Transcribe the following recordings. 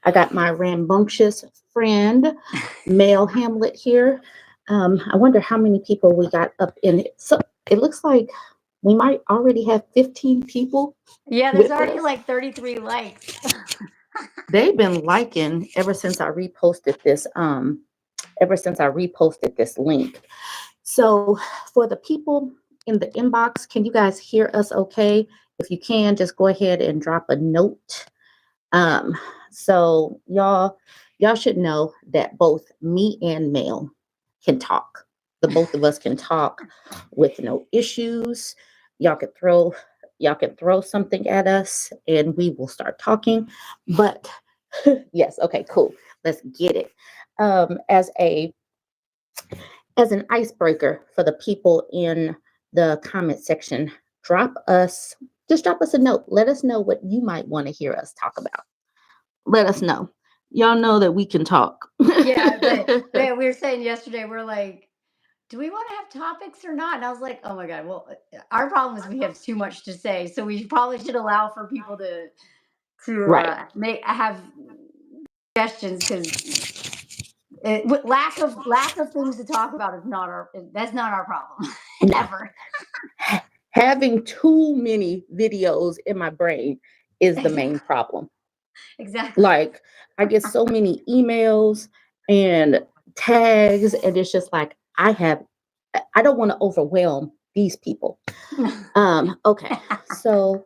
I got my rambunctious friend, Mel Hamlet here. I wonder how many people we got up in it. So it looks like we might already have 15 people Yeah, there's with already us. like 33 likes. They've been liking ever since I reposted this link. So for the people in the inbox, can you guys hear us okay? If you can, just go ahead and drop a note. Um, so y'all should know that both me and Mel can talk. The both of us can talk with no issues. Y'all could throw y'all can throw something at us and we will start talking. But yes, okay, cool. Let's get it. As an icebreaker for the people in the comment section, drop us a note. Let us know what you might want to hear us talk about. Let us know. Y'all know that we can talk. Yeah, we were saying yesterday, we're like, do we want to have topics or not? And I was like, oh my God, well, our problem is we have too much to say. So we probably should allow for people Right. to make have suggestions because lack of things to talk about is not our that's not our problem No. ever. Having too many videos in my brain is the Exactly. main problem. Exactly. Like, I get so many emails and tags, and it's just like I don't want to overwhelm these people. Okay. So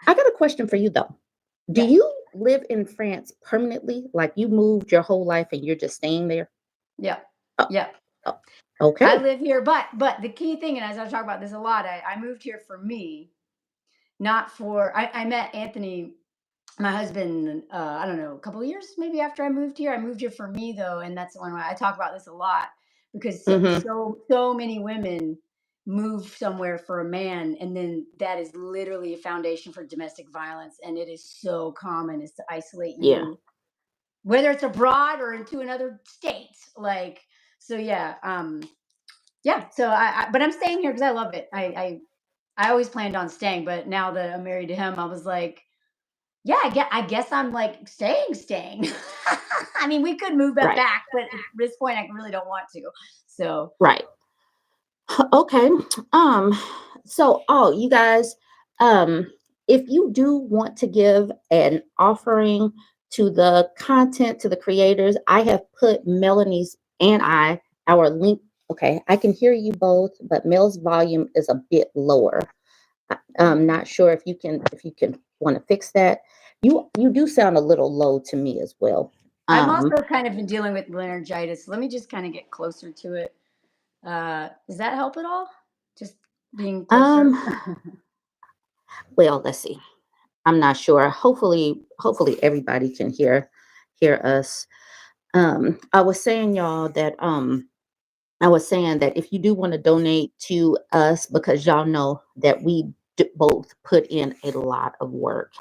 I got a question for you though. Do Yes. you live in France permanently? Like you moved your whole life and you're just staying there? Yep. Oh, Yep. oh, I okay. live here, but the key thing, and as I talk about this a lot, I moved here for me, not for. I met Anthony, my husband, I don't know, a couple of years maybe after I moved here. I moved here for me though, and that's the one where I talk about this a lot because Mm-hmm. so many women move somewhere for a man, and then that is literally a foundation for domestic violence, and it is so common is to isolate Yeah. you, whether it's abroad or into another state. Like so, yeah, yeah. So but I'm staying here because I love it. I always planned on staying, but now that I'm married to him, I was like, yeah, I guess I'm like staying. I mean, we could move that Right. back, but at this point, I really don't want to. So, Right. Okay. Um, you guys, um, if you do want to give an offering to the content, to the creators, I have put Melanie's and our link. Okay, I can hear you both, but Mel's volume is a bit lower. I'm not sure if you can want to fix that. You do sound a little low to me as well. I'm Um, also kind of been dealing with laryngitis. Let me just kind of get closer to it. Does that help at all? Just being closer. um, well, let's see. I'm not sure. Hopefully everybody can hear us. I was saying y'all that I was saying that if you do want to donate to us, because y'all know that we both put in a lot of work,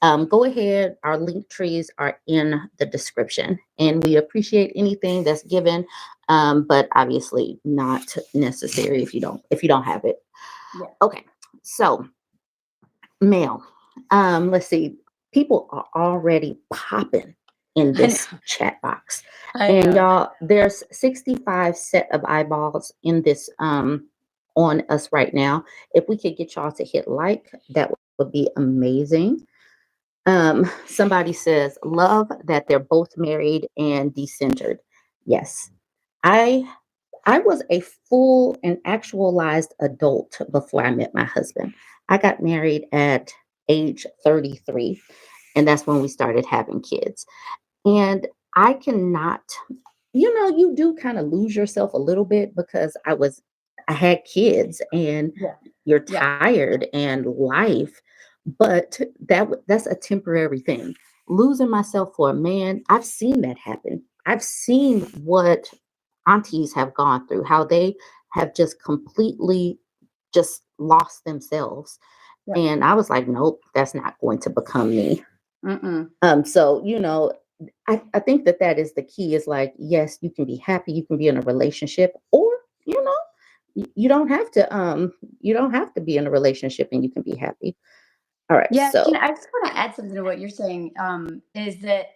go ahead. Our link trees are in the description, and we appreciate anything that's given, but obviously not necessary if you don't have it. Yeah. Okay, so Mel, let's see. People are already popping in I know. this chat box. I And know. y'all, there's 65 set of eyeballs in this on us right now. If we could get y'all to hit like, that would be amazing. Somebody says, love that they're both married and decentered. Yes. I I was a full and actualized adult before I met my husband. I got married at age 33, and that's when we started having kids. And I cannot, you do kind of lose yourself a little bit because I had kids and Yeah. you're Yeah. tired and life, but that's a temporary thing. Losing myself for a man, I've seen that happen. I've seen what aunties have gone through, how they have just completely just lost themselves. Yeah. And I was like, nope, that's not going to become me. Mm-mm. So, I think that is the key is like, yes, you can be happy, you can be in a relationship, or, you know, you don't have to be in a relationship and you can be happy. All right. Yeah, So, I just want to add something to what you're saying. Is that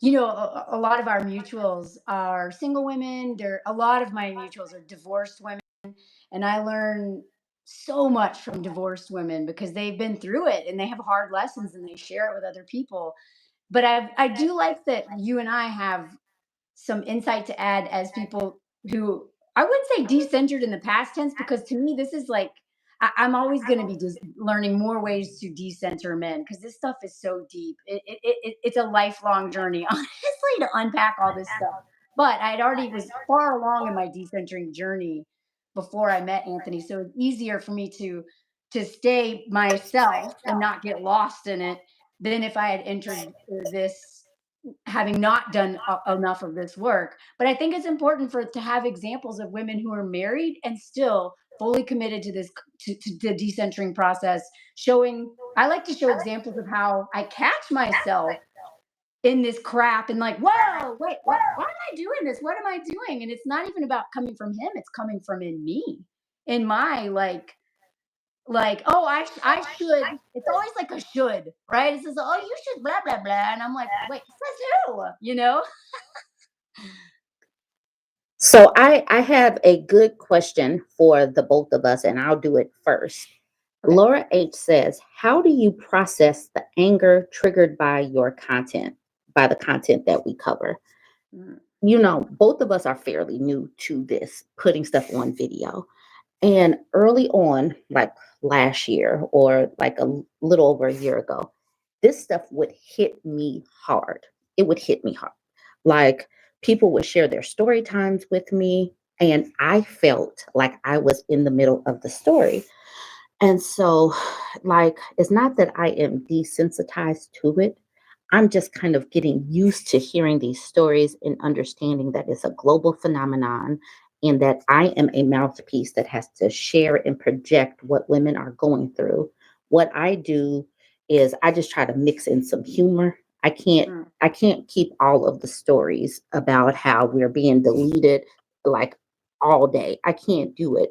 a lot of our mutuals are single women. A lot of my mutuals are divorced women, and I learn so much from divorced women because they've been through it and they have hard lessons and they share it with other people. But I do like that you and I have some insight to add as people who, I wouldn't say decentered in the past tense, because to me this is like, I'm always going to be learning more ways to decenter men because this stuff is so deep. It's a lifelong journey, honestly, to unpack all this stuff. But I had already was far along in my decentering journey before I met Anthony, so it's easier for me to stay myself and not get lost in it than if I had entered this having not done enough of this work. But I think it's important for to have examples of women who are married and still fully committed to this, to the decentering process. Showing, I like to show examples of how I catch myself in this crap and like, whoa, wait, what? Why am I doing this? What am I doing? And it's not even about coming from him; it's coming from in me, in my like, oh, I should. It's always like a should, right? It says, oh, you should blah blah blah, and I'm like, wait, says who? So I have a good question for the both of us, and I'll do it first. Okay. Laura H says, "How do you process the anger triggered by your content, by the content that we cover?" Mm, Both of us are fairly new to this, putting stuff on video. And early on, like last year or like a little over a year ago, this stuff would hit me hard. It would hit me hard. Like people would share their story times with me, and I felt like I was in the middle of the story. And so, like, it's not that I am desensitized to it. I'm just kind of getting used to hearing these stories and understanding that it's a global phenomenon and that I am a mouthpiece that has to share and project what women are going through. What I do is I just try to mix in some humor. I can't mm, I can't keep all of the stories about how we're being deleted like all day. I can't do it.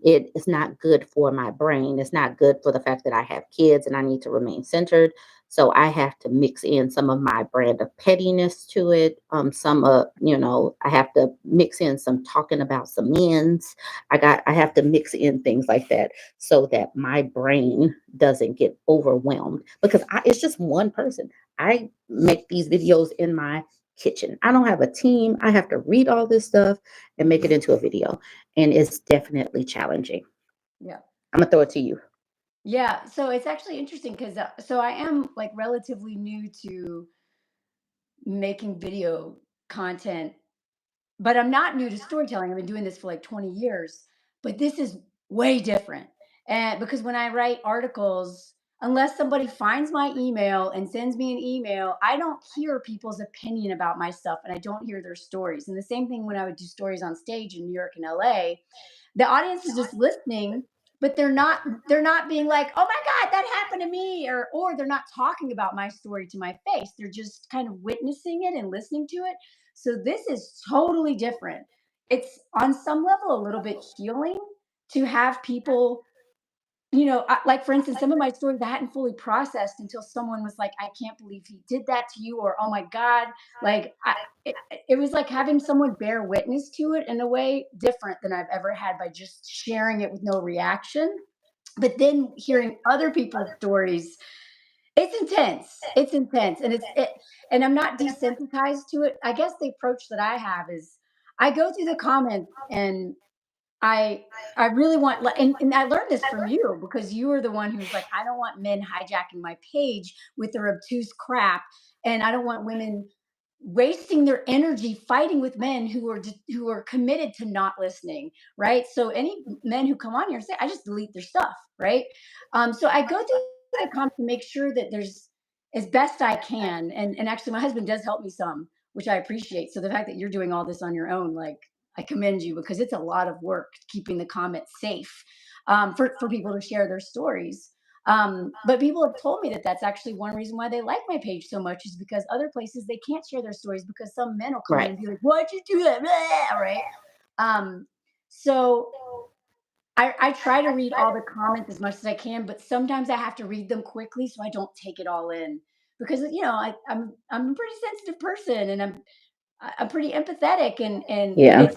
It is not good for my brain. It's not good for the fact that I have kids and I need to remain centered. So I have to mix in some of my brand of pettiness to it. I have to mix in some talking about some men's. I have to mix in things like that so that my brain doesn't get overwhelmed because it's just one person. I make these videos in my kitchen. I don't have a team. I have to read all this stuff and make it into a video, and it's definitely challenging. yeah. I'm gonna throw it to you. Yeah. So it's actually interesting because so I am like relatively new to making video content, but I'm not new to storytelling. I've been doing this for like 20 years, but this is way different. And because when I write articles, unless somebody finds my email and sends me an email, I don't hear people's opinion about my stuff and I don't hear their stories. And the same thing when I would do stories on stage in New York and LA, the audience is just listening, but they're not being like, oh my god, that happened to me, or they're not talking about my story to my face. They're just kind of witnessing it and listening to it. So this is totally different. It's on some level a little bit healing to have people, like for instance, some of my stories I hadn't fully processed until someone was like, I can't believe he did that to you, or oh my God. Like it was like having someone bear witness to it in a way different than I've ever had by just sharing it with no reaction. But then hearing other people's stories, it's intense. It's intense. And I'm not desensitized to it. I guess the approach that I have is I go through the comments and I I really want, and I learned this from you because you were the one who's like, I don't want men hijacking my page with their obtuse crap, and I don't want women wasting their energy fighting with men who are committed to not listening, right? So any men who come on here and say, I just delete their stuff, right? So I go through the comments to make sure that there's, as best I can, and actually my husband does help me some, which I appreciate. So the fact that you're doing all this on your own, like, I commend you because it's a lot of work keeping the comments safe, for people to share their stories. But people have told me that that's actually one reason why they like my page so much, is because other places they can't share their stories because some men will come in Right. and be like, "Why'd you do that?" Blah, right? Um, so I try to read all the comments as much as I can, but sometimes I have to read them quickly so I don't take it all in. because I'm a pretty sensitive person, and I'm pretty empathetic, and Yeah.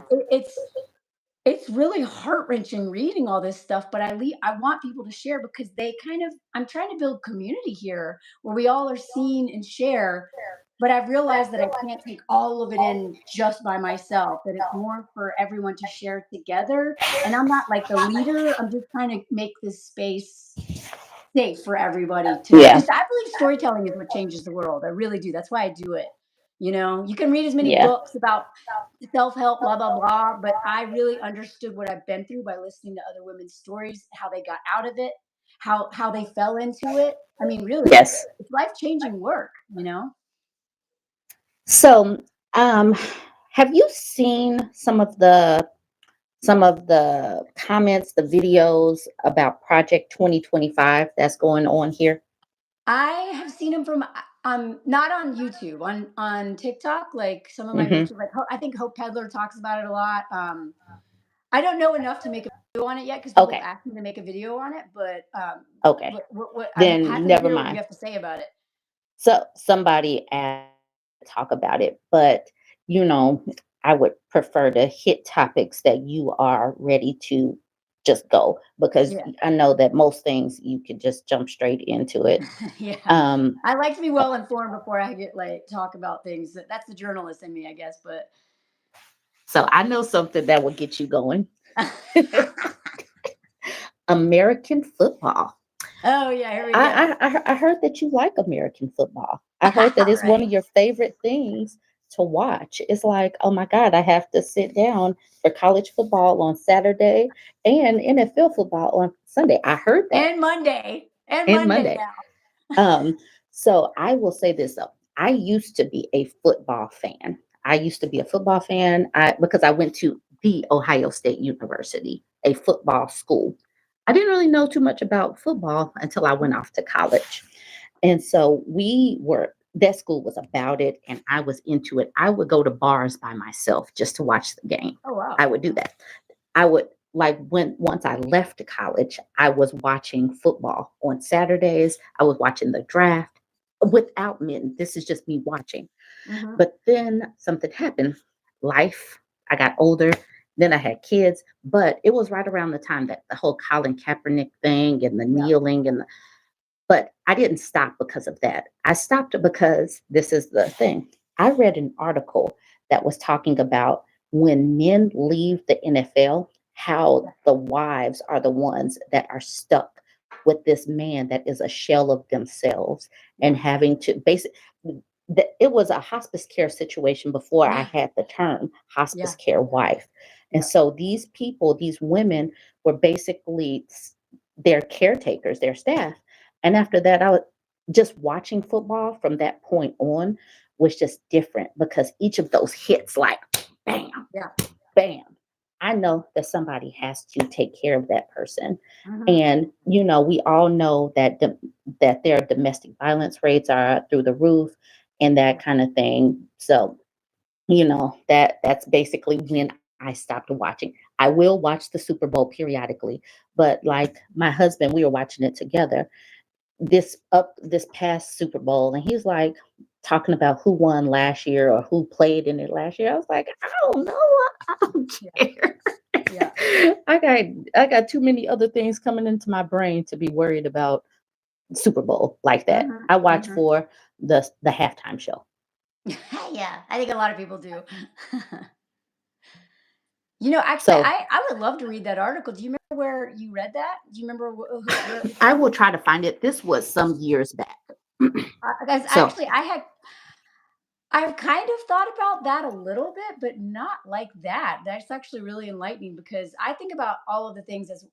it's really heart wrenching reading all this stuff. But I want people to share, because they kind of I'm trying to build community here where we all are seen and share. But I've realized that I can't take all of it in just by myself. That it's more for everyone to share together. And I'm not like the leader. I'm just trying to make this space safe for everybody to, Yeah. because I believe storytelling is what changes the world. I really do. That's why I do it. You can read as many Yeah. books about self-help, blah, blah, blah. But I really understood what I've been through by listening to other women's stories, how they got out of it, how they fell into it. I mean, really, Yes. it's life-changing work. So, um, have you seen some of the comments, the videos about Project 2025 that's going on here? I have seen them from not on YouTube, on TikTok, like some of my Hmm. mutual, like I think Hope Pedler talks about it a lot. I don't know enough to make a video on it yet, because people have Okay. asked me to make a video on it. But Okay. I'm Then happy to never hear what you mind. have to say about it. So somebody asked to talk about it, but you know, I would prefer to hit topics that you are ready to just go, because Yeah, I know that most things you could just jump straight into it. yeah. Um, I like to be well informed before I get like talk about things. That's the journalist in me, I guess. But so I know something that will get you going. American football. oh yeah, here we go. I heard that you like American football. I heard that All it's one right. of your favorite things to watch. It's like, oh my God, I have to sit down for college football on Saturday and NFL football on Sunday. I heard that. And And Monday Monday. now. Um, so I will say this though. I used to be a football fan. I used to be a football fan because I went to the Ohio State University, a football school. I didn't really know too much about football until I went Mhm. off to college. And so that school was about it, and I was into it. I would go to bars by myself just to watch the game. Oh wow. I would do that. I would like when once I left college, I was watching football on Saturdays. I was watching the draft without men. This is just me watching. Hmm. But then something happened. Life, I got older. Then I had kids, but it was right around the time that the whole Colin Kaepernick thing and the Yeah. kneeling but I didn't stop because of that. I stopped because this is the thing. I read an article that was talking about when men leave the NFL, how Yeah. the wives are the ones that are stuck with this man that is a shell of themselves and Yeah. having to basically. It was a hospice care situation before I Yeah. had the term hospice Yeah. care wife. And Yeah. so these people, these women were basically their caretakers, their staff. And after that, I was just watching football from that point on was just different because each of those hits, like bam, Yeah. bam, I know that somebody has to take care of that person. Hmm. And we all know that that their domestic violence rates are through the roof and that Yeah. kind of thing. So that's basically when I stopped watching. I will watch the Super Bowl periodically, but like my husband, we were watching it together this past Super Bowl, and he's like talking about who won last year or who played in it last year. I was like, I don't know, I don't Yeah. care. Yeah. I got too many other things coming into my brain to be worried about Super Bowl like that. Hmm. I watch Hmm. for the halftime show. Yeah, I think a lot of people do. Actually, So I would love to read that article. Do you remember where you read that? Do you remember where it was I from? will try to find it. This was some years back. Guys, So actually, I've kind of thought about that a little bit, but not like that. That's actually really enlightening, because I think about all of the things as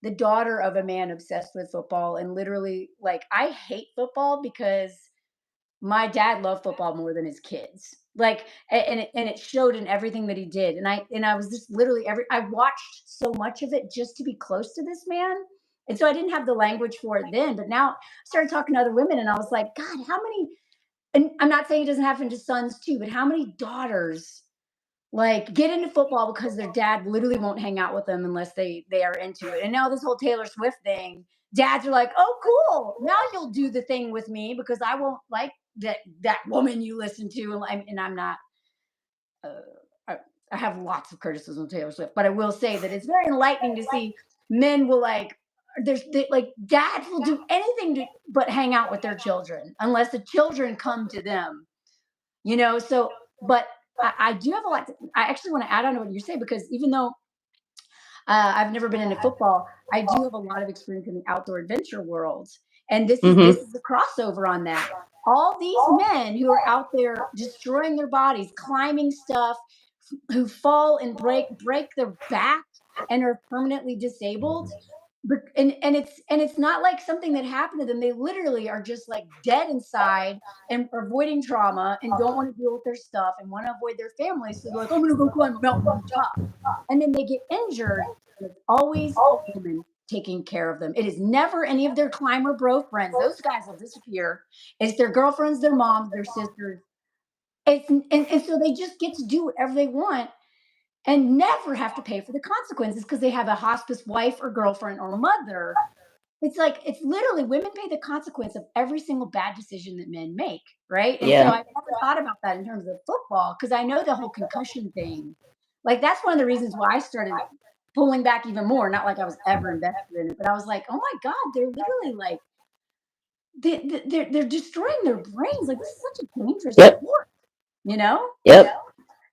the daughter of a man obsessed with football, and literally, like, I hate football because my dad loved football more than his kids. Like, and it showed in everything that he did. And I was just literally I watched so much of it just to be close to this man. And so I didn't have the language for it then, but now I started talking to other women, and I was like, God, how many, and I'm not saying it doesn't happen to sons too, but how many daughters like get into football because their dad literally won't hang out with them unless they are into it. And now this whole Taylor Swift thing, dads are like, "Oh, cool. Now you'll do the thing with me because I won't like that woman you listen to." And I'm not. Uh, I, I have lots of criticism of Taylor Swift, but I will say that it's very enlightening to see men will like. Like dads will do anything to but hang out with their children unless the children come to them, you know. So, but I do have a lot. I actually want to add on to what you're saying because even though I've never been into football, I do have a lot of experience in the outdoor adventure world, and this Mm-hmm. is a crossover on that. All these men who are out there destroying their bodies, climbing stuff, who fall and break their back and are permanently disabled. But and it's not like something that happened to them. They literally are just like dead inside and are avoiding trauma and don't want to deal with their stuff and want to avoid their families. So they're like, I'm gonna go climb a mountain, I'm tough. And then they get injured, and it's always a woman taking care of them. It is never any of their climber bro friends. Those guys will disappear. It's their girlfriends, their moms, their sisters. And so they just get to do whatever they want and never have to pay for the consequences because they have a hospice wife or girlfriend or mother. It's like it's literally women pay the consequence of every single bad decision that men make, right? And so Yeah. I've never thought about that in terms of football because I know the whole concussion thing. Like that's one of the reasons why I started pulling back even more. Not like I was ever invested in it, but I was like, oh my god, they're literally like they're destroying their brains. Like this is such a dangerous Yep. sport, you know? Yep.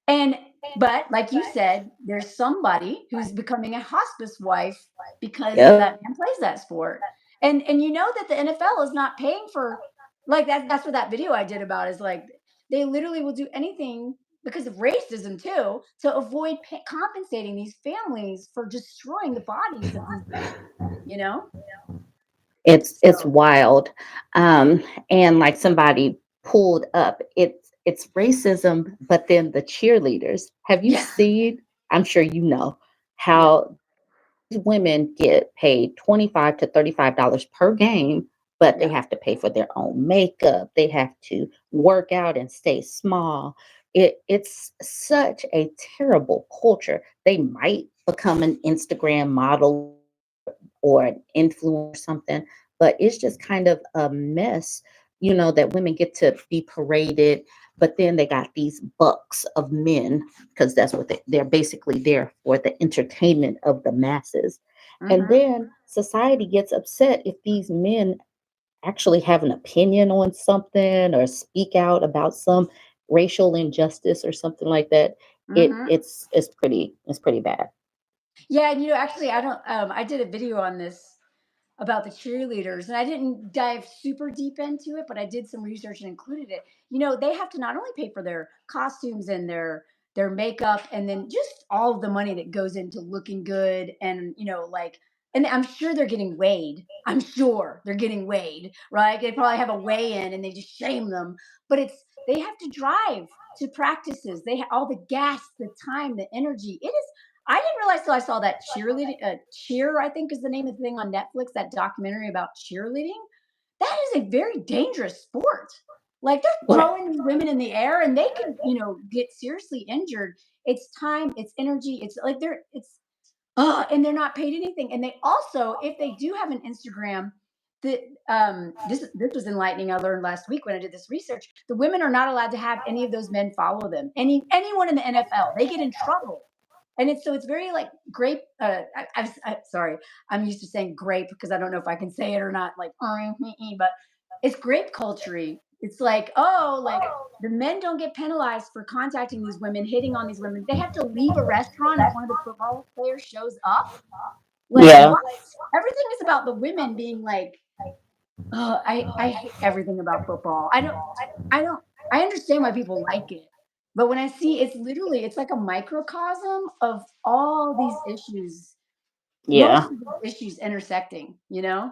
And but like you said, there's somebody who's becoming a hospice wife because Yep. that man plays that sport. And you know that the NFL is not paying for like that's what that video I did about is like they literally will do anything because of racism too to avoid compensating these families for destroying the bodies of these men, you know? It's So, wild. And like somebody pulled up, it's racism, but then the cheerleaders. Have you yeah. seen? I'm sure you know Yeah. how these women get paid $25 to $35 per game, but they Yeah. have to pay for their own makeup. They have to work out and stay small. It's such a terrible culture. They might become an Instagram model or an influencer or something, but it's just kind of a mess, that women get to be paraded, but then they got these bucks of men because that's what they're basically there for the entertainment of the masses. And Mhm. then society gets upset if these men actually have an opinion on something or speak out about some racial injustice or something like that. Mhm. It's pretty bad. Yeah, and actually I don't I did a video on this about the cheerleaders and I didn't dive super deep into it, but I did some research and included it. They have to not only pay for their costumes and their makeup and then just all of the money that goes into looking good and like and I'm sure they're getting weighed. I'm sure they're getting weighed, right? They probably have a weigh in and they just shame them, but it's they have to drive to practices. They all the gas, the time, the energy. It is I didn't realize till I saw that cheerleading, Cheer, I think is the name of the thing on Netflix, that documentary about cheerleading. That is a very dangerous sport. Like they're Right. throwing these women in the air and they could, get seriously injured. It's time, it's energy, it's like and they're not paid anything. And they also, if they do have an Instagram, the this was enlightening. I learned last week when I did this research. The women are not allowed to have any of those men follow them. Anyone in the NFL, they get in trouble. And it's very like grape. Sorry, I'm used to saying grape because I don't know if I can say it or not. Like, but it's grape culture. It's like, oh, like the men don't get penalized for contacting these women, hitting on these women. They have to leave a restaurant if one of the football players shows up. Like, Yeah. what? Everything is about the women being like, oh, I hate everything about football. I don't I understand why people like it. But when I see it's like a microcosm of all these issues, most Yeah. of these issues intersecting, you know?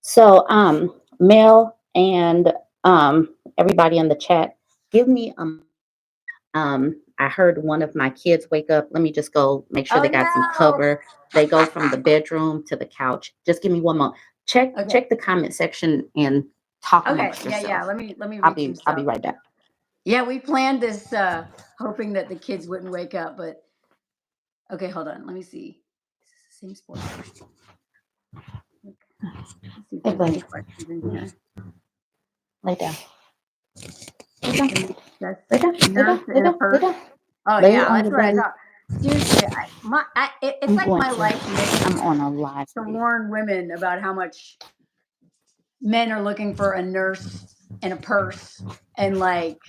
So, Mel and everybody in the chat, give me I heard one of my kids wake up. Let me just go make sure Oh they got some no. cover. They go from the bedroom to the couch. Just give me one moment. Check Okay. check the comment section and talk Okay. amongst Yeah, yeah. yourself. Let me I'll read some be I'll be stuff. right back. Yeah, we planned this hoping that the kids wouldn't wake up, but okay, hold on. Let me see. Is this the same sports question? Let's see if Hey, there's any buddy, questions in here. lay down. Lay down. Can you that's Lay down. Lay nurse down. Lay in a down. Lay purse? down. Oh Lay yeah, on that's your what I belly. thought. Seriously, it's I'm like going my to. life's I'm mission on a live to feed. warn women about how much men are looking for a nurse and a purse. And like,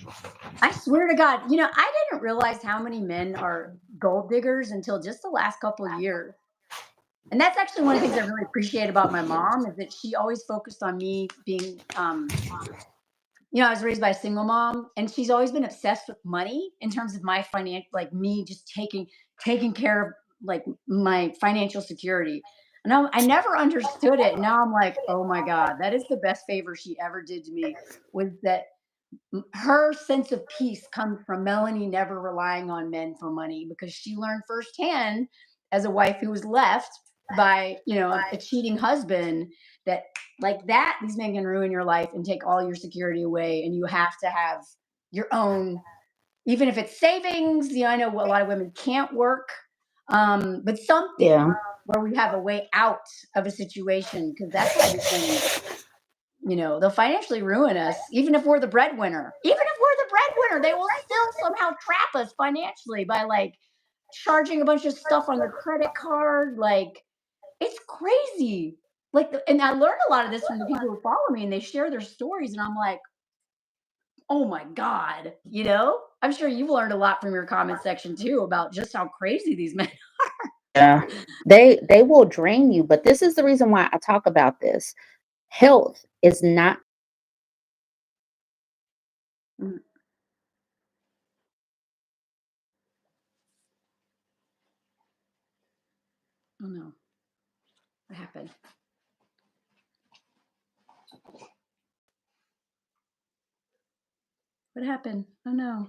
I swear to God, I didn't realize how many men are gold diggers until just the last couple of years. And that's actually one of the things I really appreciate about my mom is that she always focused on me being, I was raised by a single mom, and she's always been obsessed with money in terms of my financial, like me just taking care of like my financial security. And I never understood it. Now I'm like, oh my God, that is the best favor she ever did to me. Was that her sense of peace comes from Melanie never relying on men for money because she learned firsthand as a wife who was left by a cheating husband that like that these men can ruin your life and take all your security away, and you have to have your own, even if it's savings. I know a lot of women can't work, but something Yeah. where we have a way out of a situation, because that's why these men, they'll financially ruin us, even if we're the breadwinner. Even if we're the breadwinner, they will still somehow trap us financially by like charging a bunch of stuff on their credit card. Like, it's crazy. Like, and I learned a lot of this from the people who follow me, and they share their stories, and I'm like, oh my God, I'm sure you've learned a lot from your comment section too about just how crazy these men. Yeah. They will drain you, but this is the reason why I talk about this. Health is not. Mm. Oh no, what happened? What happened? Oh no,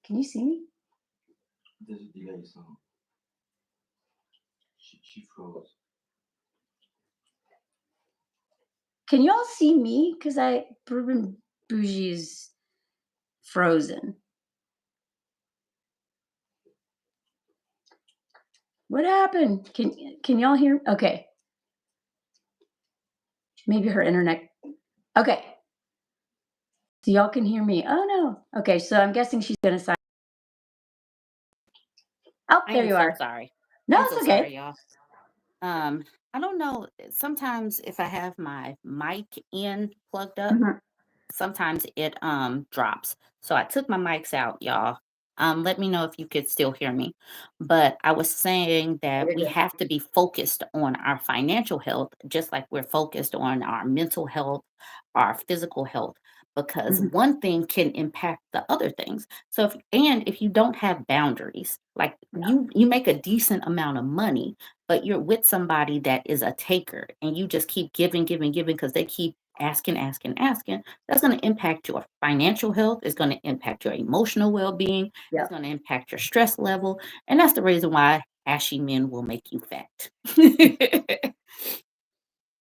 can you see me? There's a delay, so she froze. Can you all see me? Because Bourbon Bougie is frozen. What happened? Can y'all hear? Okay, maybe her internet. Okay, so y'all can hear me. Oh no. Okay, so I'm guessing she's gonna sign. Oh, I there am you so are. sorry. No, I'm it's so okay. sorry, y'all. I don't know. Sometimes if I have my mic in plugged up, Mhm. sometimes it drops. So I took my mics out, y'all. Let me know if you could still hear me. But I was saying that You're we good. have to be focused on our financial health, just like we're focused on our mental health, our physical health, because Mhm. one thing can impact the other things. So if you don't have boundaries, like you make a decent amount of money, but you're with somebody that is a taker and you just keep giving, giving, giving because they keep asking, asking, asking, that's going to impact your financial health. It's going to impact your emotional well-being. It's Yep. going to impact your stress level. And that's the reason why ashy men will make you fat.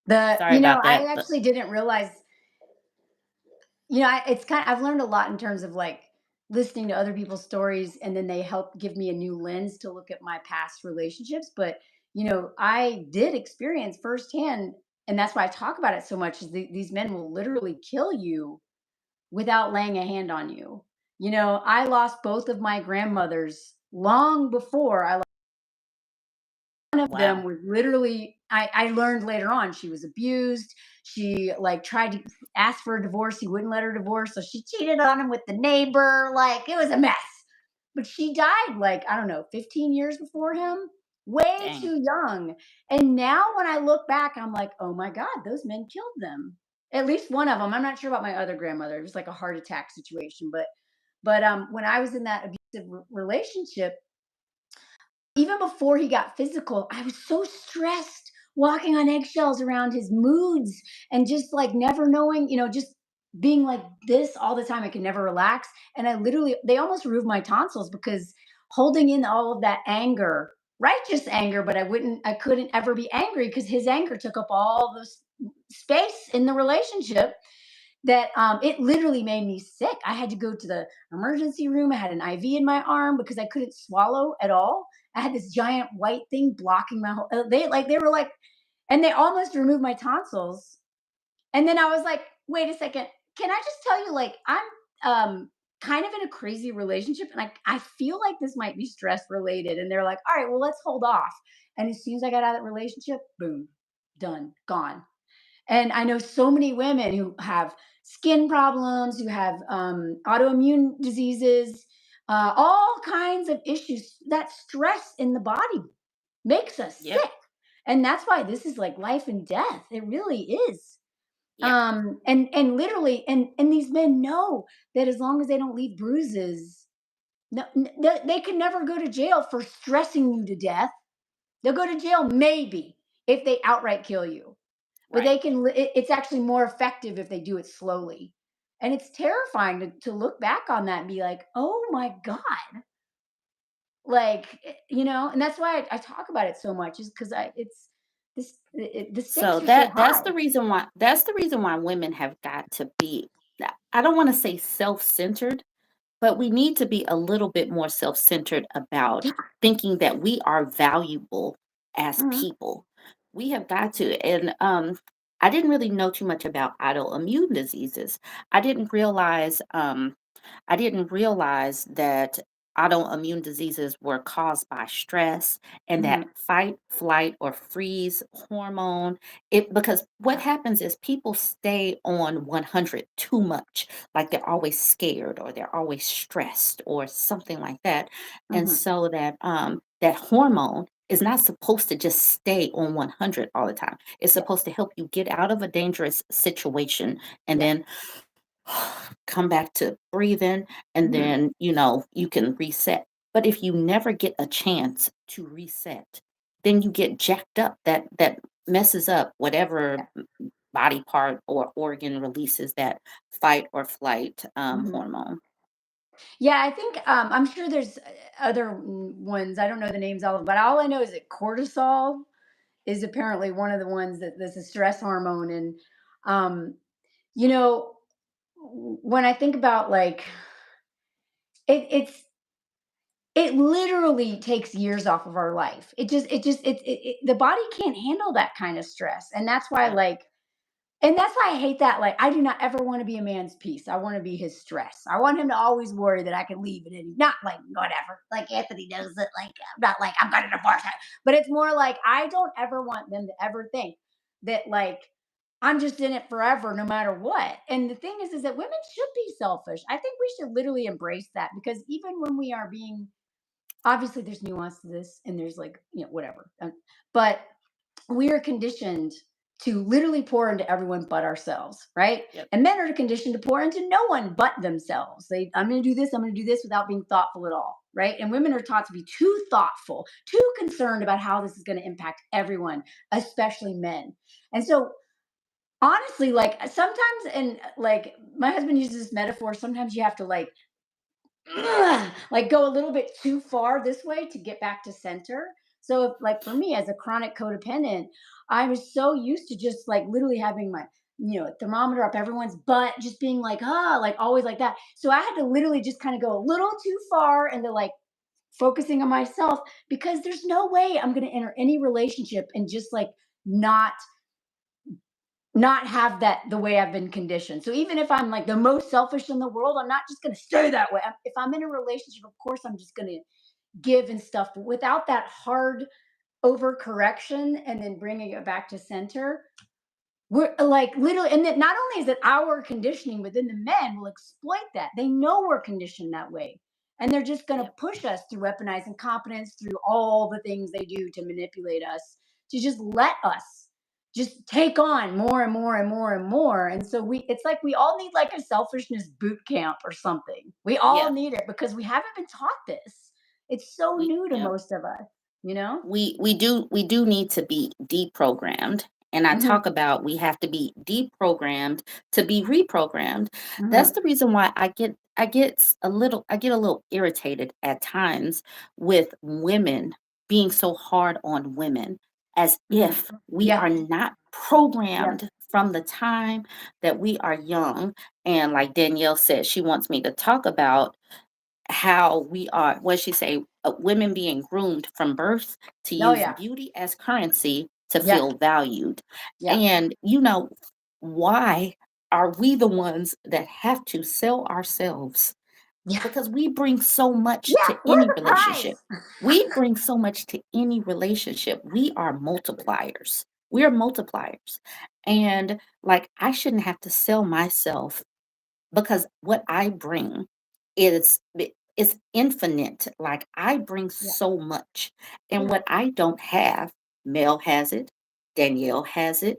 Sorry about I that. But actually didn't realize, I've learned a lot in terms of like listening to other people's stories, and then they help give me a new lens to look at my past relationships. But, I did experience firsthand, and that's why I talk about it so much, is these men will literally kill you without laying a hand on you. I lost both of my grandmothers long before I. One of them wow. was literally, I learned later on, she was abused. She like tried to ask for a divorce. He wouldn't let her divorce. So she cheated on him with the neighbor. Like, it was a mess. But she died like, I don't know, 15 years before him, way Dang. too young. And now when I look back, I'm like, oh my God, those men killed them. At least one of them. I'm not sure about my other grandmother. It was like a heart attack situation. But when I was in that abusive relationship, even before he got physical, I was so stressed walking on eggshells around his moods and just like never knowing, just being like this all the time. I could never relax. And they almost removed my tonsils because holding in all of that anger, righteous anger, but I couldn't ever be angry because his anger took up all this space in the relationship. that it literally made me sick. I had to go to the emergency room. I had an IV in my arm because I couldn't swallow at all. I had this giant white thing blocking my whole. They were like, and they almost removed my tonsils. And then I was like, wait a second. Can I just tell you, like, I'm kind of in a crazy relationship, and I feel like this might be stress related. And they're like, all right, well, let's hold off. And as soon as I got out of that relationship, boom, done, gone. And I know so many women who have skin problems, who have autoimmune diseases, all kinds of issues. That stress in the body makes us Yep. sick. And that's why this is like life and death. It really is. Yep. And literally, and these men know that as long as they don't leave bruises, no, they can never go to jail for stressing you to death. They'll go to jail maybe if they outright kill you, but Right. they can. It's actually more effective if they do it slowly, and it's terrifying to look back on that and be like, oh my god, like and that's why I talk about it so much, is because it's the So stakes are so that's high. the reason why women have got to be, I don't want to say self-centered, but we need to be a little bit more self-centered about Yeah. thinking that we are valuable as Mhm. people. We have got to. And I didn't really know too much about autoimmune diseases. I didn't realize I didn't realize that autoimmune diseases were caused by stress and that Mhm. fight, flight, or freeze hormone. It because what happens is people stay on 100 too much, like they're always scared or they're always stressed or something like that. And Mhm. so that hormone is not supposed to just stay on 100 all the time. It's Yeah. supposed to help you get out of a dangerous situation and Yeah. then come back to breathing, and Mhm. then you can reset. But if you never get a chance to reset, then you get jacked up. That messes up whatever body part or organ releases that fight or flight Mhm. hormone. Yeah, I think I'm sure there's other ones. I don't know the names all of, but all I know is that cortisol is apparently one of the ones that's a stress hormone. And um, you know, when I think about like it literally takes years off of our life. The body can't handle that kind of stress, and that's why Yep. like. And that's why I hate that. Like, I do not ever want to be a man's peace. I want to be his stress. I want him to always worry that I can leave at any, not like whatever. Like Anthony knows it. Like, I'm not like I'm going to divorce her, but it's more like I don't ever want them to ever think that like I'm just in it forever, no matter what. And the thing is that women should be selfish. I think we should literally embrace that, because even when we are being, obviously, there's nuance to this, and there's like whatever, but we are conditioned to literally pour into everyone but ourselves, right? Yep. And men are conditioned to pour into no one but themselves. I'm going to do this, I'm going to do this, without being thoughtful at all, right? And women are taught to be too thoughtful, too concerned about how this is going to impact everyone, especially men. And so, honestly, like sometimes, and like my husband uses this metaphor, sometimes you have to like go a little bit too far this way to get back to center. So if, like for me as a chronic codependent, I was so used to just like literally having my thermometer up everyone's butt, just being like like always like that. So I had to literally just kind of go a little too far into like focusing on myself, because there's no way I'm going to enter any relationship and just like not not have that the way I've been conditioned. So even if I'm like the most selfish in the world, I'm not just going to stay that way. If I'm in a relationship, of course, I'm just going to give and stuff. But without that hard overcorrection and then bringing it back to center, we're like literally, and that not only is it our conditioning, but then the men will exploit that. They know we're conditioned that way. And they're just going to Yep. push us through weaponized incompetence, through all the things they do to manipulate us, to just let us just take on more and more and more and more. And so it's like we all need like a selfishness boot camp or something. We all Yeah. need it because we haven't been taught this. It's so We new to yeah. most of us, you know? We do need to be deprogrammed. And I Hmm. talk about we have to be deprogrammed to be reprogrammed. That's Hmm. the reason why I get a little irritated at times with women being so hard on women, as Hmm. if we Yeah. are not Yeah. programmed from the time that we are young. And like Danielle said, she wants me to talk about how we are, what she say, women being groomed from birth to Oh use yeah. beauty as currency to Yep. feel valued. Yep. And, why are we the ones that have to sell ourselves? Yeah. Because we bring so much Yeah. to We're any the relationship. prize. We bring so much to any relationship. We are multipliers. We are multipliers. And like, I shouldn't have to sell myself because what I bring is infinite. Like I bring Yeah. so much, and Yeah. what I don't have, Mel has it, Danielle has it,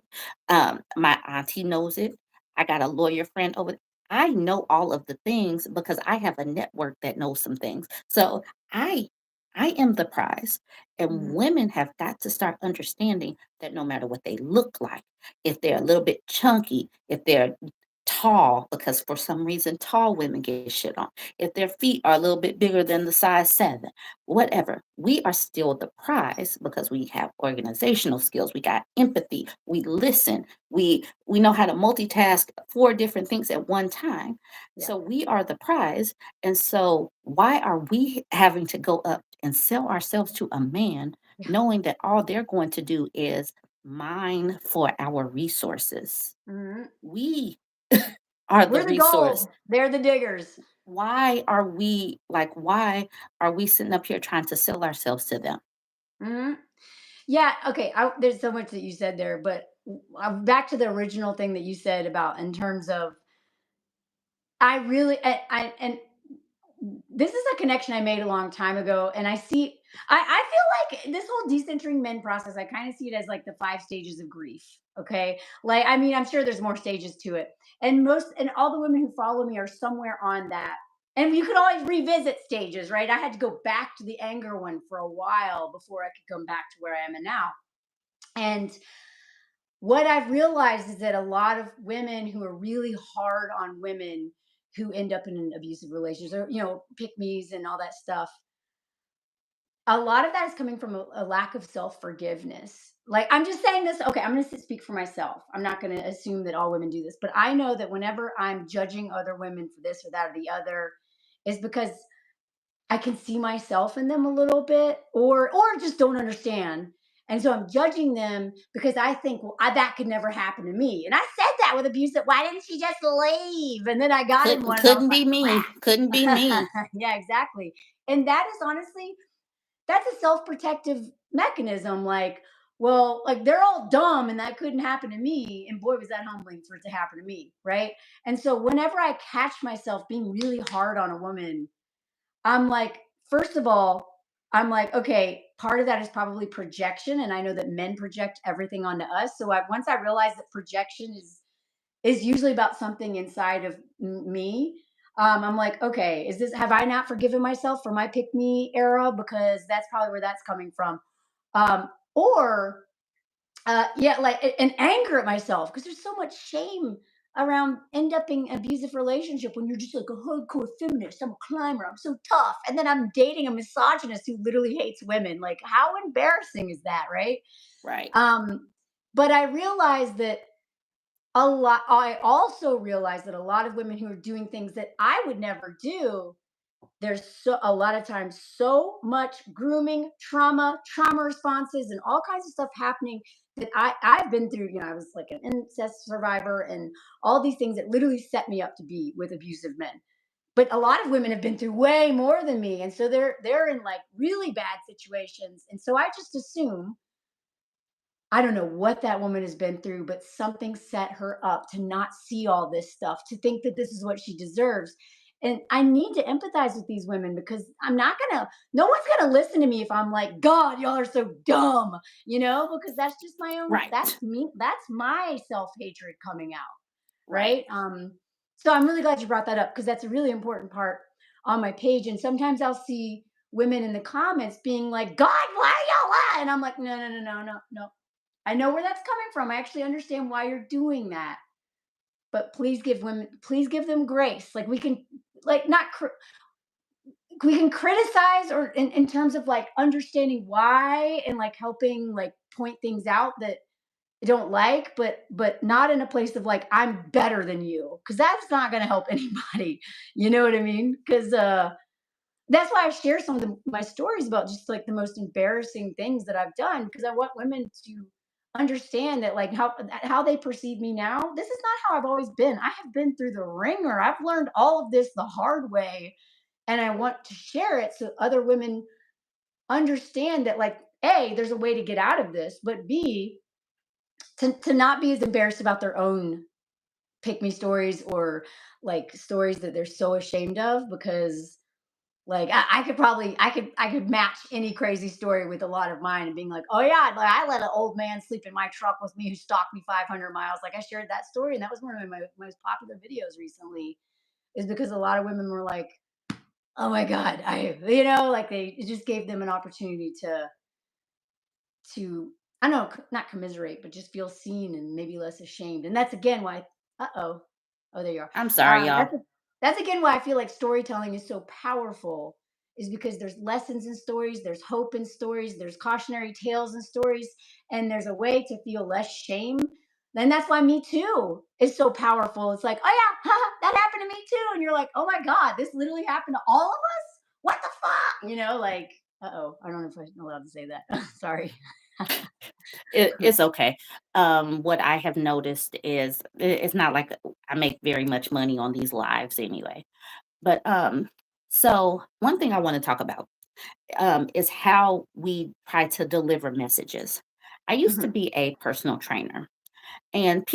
my auntie knows it. I got a lawyer friend over. I know all of the things because I have a network that knows some things. So I I am the prize. And Mhm. women have got to start understanding that no matter what they look like, if they're a little bit chunky, if they're tall, because for some reason tall women get shit on. If their feet are a little bit bigger than the size 7, whatever, we are still the prize because we have organizational skills, we got empathy, we listen, we know how to multitask 4 different things at one time. Yeah. So we are the prize. And so why are we having to go up and sell ourselves to a man Yeah. knowing that all they're going to do is mine for our resources? Mhm. We are the We're the resource. gold. They're the diggers. Why are we sitting up here trying to sell ourselves to them? Mhm. Yeah. Okay. There's so much that you said there, but back to the original thing that you said about in terms of I really and this is a connection I made a long time ago, and I feel like this whole decentering men process. I kind of see it as like the 5 stages of grief. Okay, like I mean, I'm sure there's more stages to it, and all the women who follow me are somewhere on that. And you can always revisit stages, right? I had to go back to the anger one for a while before I could come back to where I am now. And what I've realized is that a lot of women who are really hard on women who end up in an abusive relationship or, pick me's and all that stuff, a lot of that is coming from a lack of self forgiveness. Like, I'm just saying this, okay, I'm going to speak for myself. I'm not going to assume that all women do this, but I know that whenever I'm judging other women for this or that or the other, is because I can see myself in them a little bit or just don't understand. And so I'm judging them because I think, well, that could never happen to me. And I said that with abuse that why didn't she just leave? And then I got in one and I was Couldn't be like, me. Couldn't be me. crap. Yeah, exactly. And that is honestly, that's a self-protective mechanism. Like, well, like they're all dumb and that couldn't happen to me. And boy, was that humbling for it to happen to me. Right. And so whenever I catch myself being really hard on a woman, I'm like, first of all, I'm like, okay, part of that is probably projection, and I know that men project everything onto us. So once I realized that projection is usually about something inside of me, I'm like, okay, is this? Have I not forgiven myself for my pick me era? Because that's probably where that's coming from, or yeah, like and anger at myself because there's so much shame around end up in abusive relationship when you're just like a hardcore feminist. I'm a climber. I'm so tough, and then I'm dating a misogynist who literally hates women. Like, how embarrassing is that, right? Right. Um, but I realized that a lot. I also realized that a lot of women who are doing things that I would never do, there's a lot of times so much grooming trauma responses and all kinds of stuff happening that I've been through. I was like an incest survivor and all these things that literally set me up to be with abusive men, but a lot of women have been through way more than me, and so they're in like really bad situations, and so I just assume, I don't know what that woman has been through, but something set her up to not see all this stuff, to think that this is what she deserves. And I need to empathize with these women because no one's gonna listen to me if I'm like, God, y'all are so dumb, because that's just Right. that's me, that's my self hatred coming out, Right. right? So I'm really glad you brought that up because that's a really important part on my page. And sometimes I'll see women in the comments being like, God, why are y'all lying? And I'm like, no, no, no, no, no, no. I know where that's coming from. I actually understand why you're doing that. But please give them grace. Like we can, like not, we can criticize or in terms of like understanding why and like helping like point things out that don't like, but not in a place of like I'm better than you, because that's not going to help anybody. You know what I mean? Because that's why I share some of my stories about just like the most embarrassing things that I've done, because I want women to understand that like how they perceive me now. This is not how I've always been. I have been through the ringer. I've learned all of this the hard way, and I want to share it so other women understand that like a there's a way to get out of this, but b to not be as embarrassed about their own pick me stories or like stories that they're so ashamed of, because like I could probably I could match any crazy story with a lot of mine and being like, oh yeah, like I let an old man sleep in my truck with me who stalked me 500 miles. Like I shared that story, and that was one of my most popular videos recently, is because a lot of women were like, oh my god, like they it just gave them an opportunity to I don't know, not commiserate, but just feel seen and maybe less ashamed. And that's again why, oh, there you are. I'm sorry, y'all. That's again why I feel like storytelling is so powerful, is because there's lessons in stories, there's hope in stories, there's cautionary tales in stories, and there's a way to feel less shame. And that's why Me Too is so powerful. It's like, oh yeah, that happened to me too. And you're like, oh my God, this literally happened to all of us? What the fuck? Like, I don't know if I'm allowed to say that. Sorry. It's okay. What I have noticed is it's not like I make very much money on these lives anyway. But so one thing I want to talk about is how we try to deliver messages. I used to Mhm, be a personal trainer, and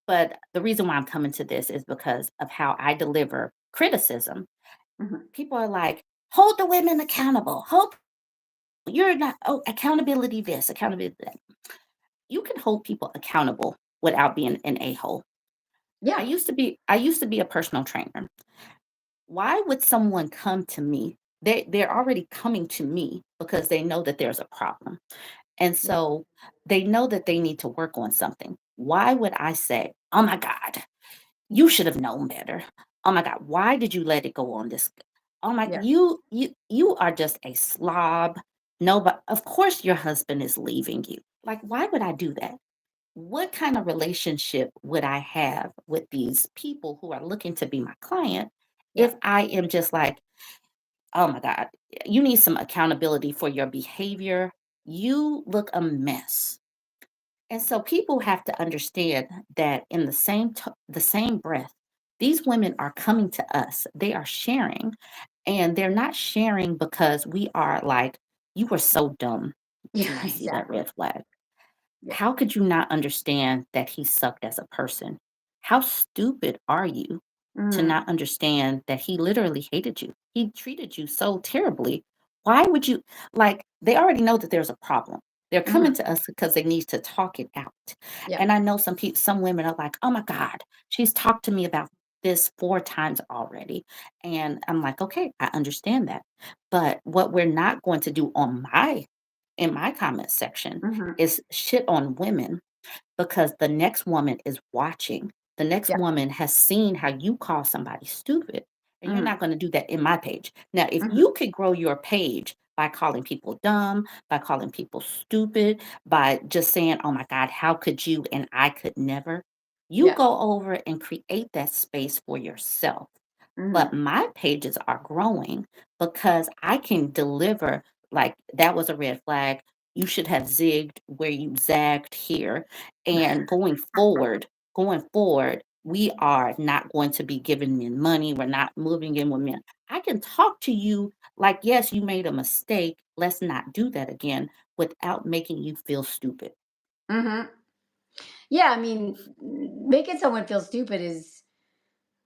but the reason why I'm coming to this is because of how I deliver criticism. mhm. People are like, hold the women accountable. Hold, you're not, oh, accountability this, accountability that. You can hold people accountable without being an a-hole. Yeah, I used to be a personal trainer. Why would someone come to me? They're already coming to me because they know that there's a problem. And yeah, so they know that they need to work on something. Why would I say, "Oh my God, you should have known better. Oh my God, why did you let it go on this? Oh my, yeah. you are just a slob. No, but of course your husband is leaving you. Like, why would I do that? What kind of relationship would I have with these people who are looking to be my client Yeah. if I am just like, oh my God, you need some accountability for your behavior. You look a mess. And so people have to understand that in the same breath, these women are coming to us. They are sharing, and they're not sharing because we are like, you were so dumb to Yeah, not see that exactly. red flag. Yeah. How could you not understand that he sucked as a person? How stupid are you to Mhm. not understand that he literally hated you? He treated you so terribly. Why would you like they already know that there's a problem. They're coming Mhm. to us because they need to talk it out. Yeah. And I know some women are like, "Oh my God, she's talked to me about this 4 times already." And I'm like, "Okay, I understand that." But what we're not going to do in my comment section Mhm. is shit on women because the next woman is watching. The next Yeah. woman has seen how you call somebody stupid, and you're Mhm. not going to do that in my page. Now, if Mhm. you could grow your page by calling people dumb, by calling people stupid, by just saying, oh my God, how could you and I could never, you Yeah. go over and create that space for yourself. But Mhm. my pages are growing because I can deliver like that was a red flag. You should have zigged where you zagged here. And going forward, we are not going to be giving men money. We're not moving in with men. I can talk to you like, yes, you made a mistake. Let's not do that again without making you feel stupid. Mhm. Yeah, I mean, making someone feel stupid is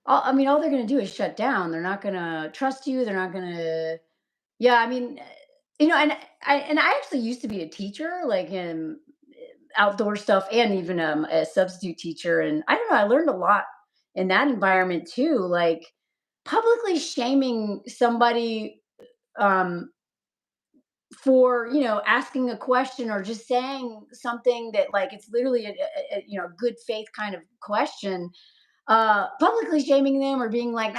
I mean, all they're gonna do is shut down. They're not gonna trust you. They're not gonna. Yeah, I mean, and I actually used to be a teacher, like in outdoor stuff, and even a substitute teacher. And I don't know, I learned a lot in that environment too. Like publicly shaming somebody um, for asking a question or just saying something that like it's literally a good faith kind of question, publicly shaming them or being like,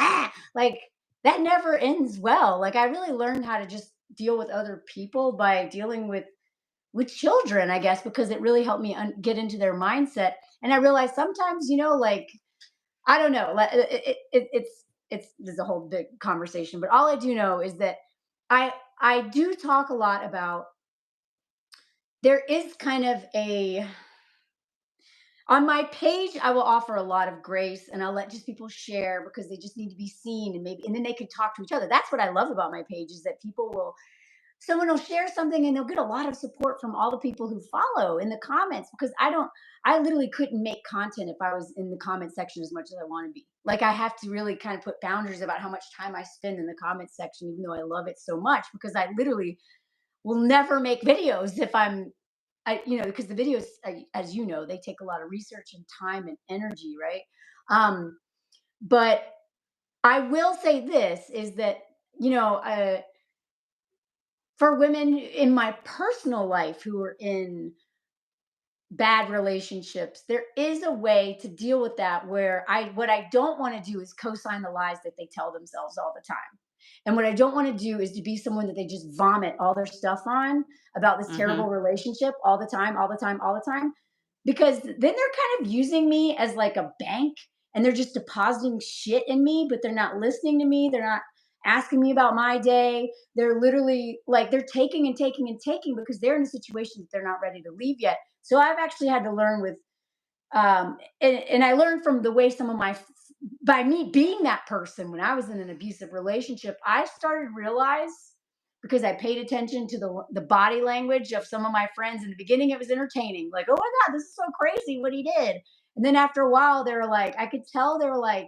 like that never ends well. Like I really learned how to just deal with other people by dealing with with children, I guess, because it really helped me get into their mindset. And I realized sometimes, like, I don't know, like, it's there's a whole big conversation, but all I do know is that I do talk a lot about, there is kind of a, on my page, I will offer a lot of grace, and I'll let just people share because they just need to be seen, and then they can talk to each other. That's what I love about my page, is that someone will share something and they'll get a lot of support from all the people who follow in the comments, because I literally couldn't make content if I was in the comment section as much as I want to be. Like, I have to really kind of put boundaries about how much time I spend in the comment section, even though I love it so much, because I literally will never make videos if because the videos, as you know, they take a lot of research and time and energy, right? But I will say this is that, for women in my personal life who are in bad relationships, there is a way to deal with that, where what I don't want to do is co-sign the lies that they tell themselves all the time. And what I don't want to do is to be someone that they just vomit all their stuff on about this Mm-hmm. terrible relationship all the time, all the time, all the time. Because then they're kind of using me as like a bank, and they're just depositing shit in me, but they're not listening to me. They're not asking me about my day. They're literally like, they're taking and taking and taking because they're in a situation that they're not ready to leave yet. So I've actually had to learn with, and I learned from the way some of by me being that person when I was in an abusive relationship, I started to realize, because I paid attention to the body language of some of my friends. In the beginning, it was entertaining, like, oh my God, this is so crazy what he did. And then after a while, they were like, I could tell they were like,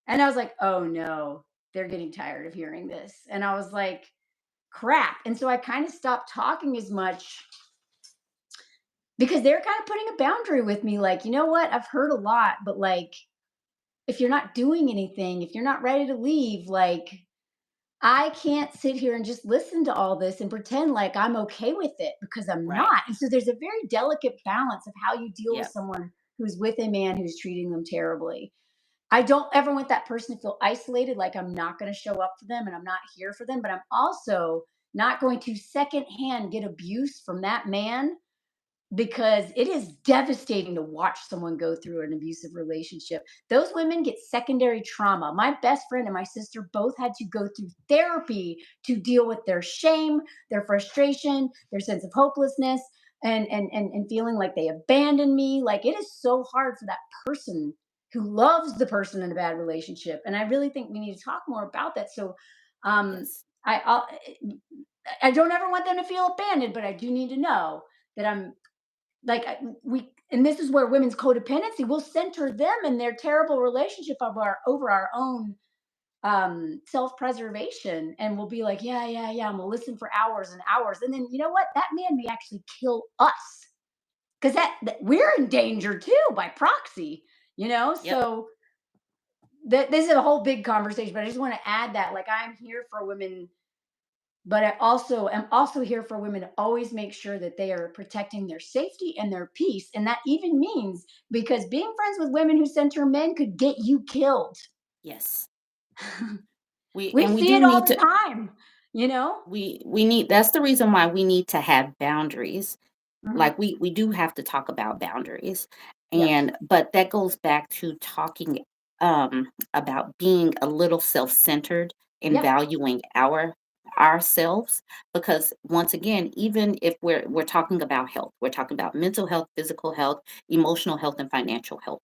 and I was like, oh no, they're getting tired of hearing this. And I was like, crap. And so I kind of stopped talking as much, because they're kind of putting a boundary with me, like, you know what, I've heard a lot, but like, if you're not doing anything, if you're not ready to leave, like, I can't sit here and just listen to all this and pretend like I'm okay with it, because I'm Right. not. And so there's a very delicate balance of how you deal with Yep. someone who's with a man who's treating them terribly. I don't ever want that person to feel isolated, like I'm not going to show up for them and I'm not here for them, but I'm also not going to secondhand get abuse from that man, because it is devastating to watch someone go through an abusive relationship. Those women get secondary trauma. My best friend and my sister both had to go through therapy to deal with their shame, their frustration, their sense of hopelessness, and feeling like they abandoned me. Like, it is so hard for that person who loves the person in a bad relationship. And I really think we need to talk more about that. So um Yes. I don't ever want them to feel abandoned, but I do need to know that I'm like, we, and this is where women's codependency will center them in their terrible relationship over our own self-preservation, and we'll be like, yeah, yeah, yeah, and we'll listen for hours and hours, and then, you know what, that man may actually kill us, because that we're in danger too by proxy, Yep. so this is a whole big conversation, but I just want to add that, like, I'm here for women, but I also am also here for women to always make sure that they are protecting their safety and their peace. And that even means, because being friends with women who center men could get you killed. Yes. We We and we see do it all need the to time, you know? we need that's the reason why we need to have boundaries. Hmm. Like we do have to talk about boundaries. Yep. And but that goes back to talking about being a little self-centered and Yep. valuing ourselves, because once again, even if we're talking about health, we're talking about mental health, physical health, emotional health, and financial health.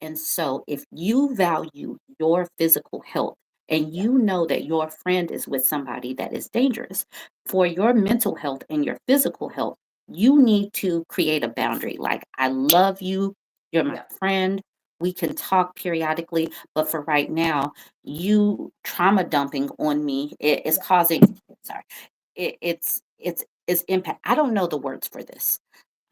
And so, if you value your physical health and Yep. you know that your friend is with somebody that is dangerous, for your mental health and your physical health, you need to create a boundary. Like, I love you, you're my Yep. friend, we can talk periodically, but for right now, you trauma dumping on me is Yep. causing, sorry, it's impact. I don't know the words for this.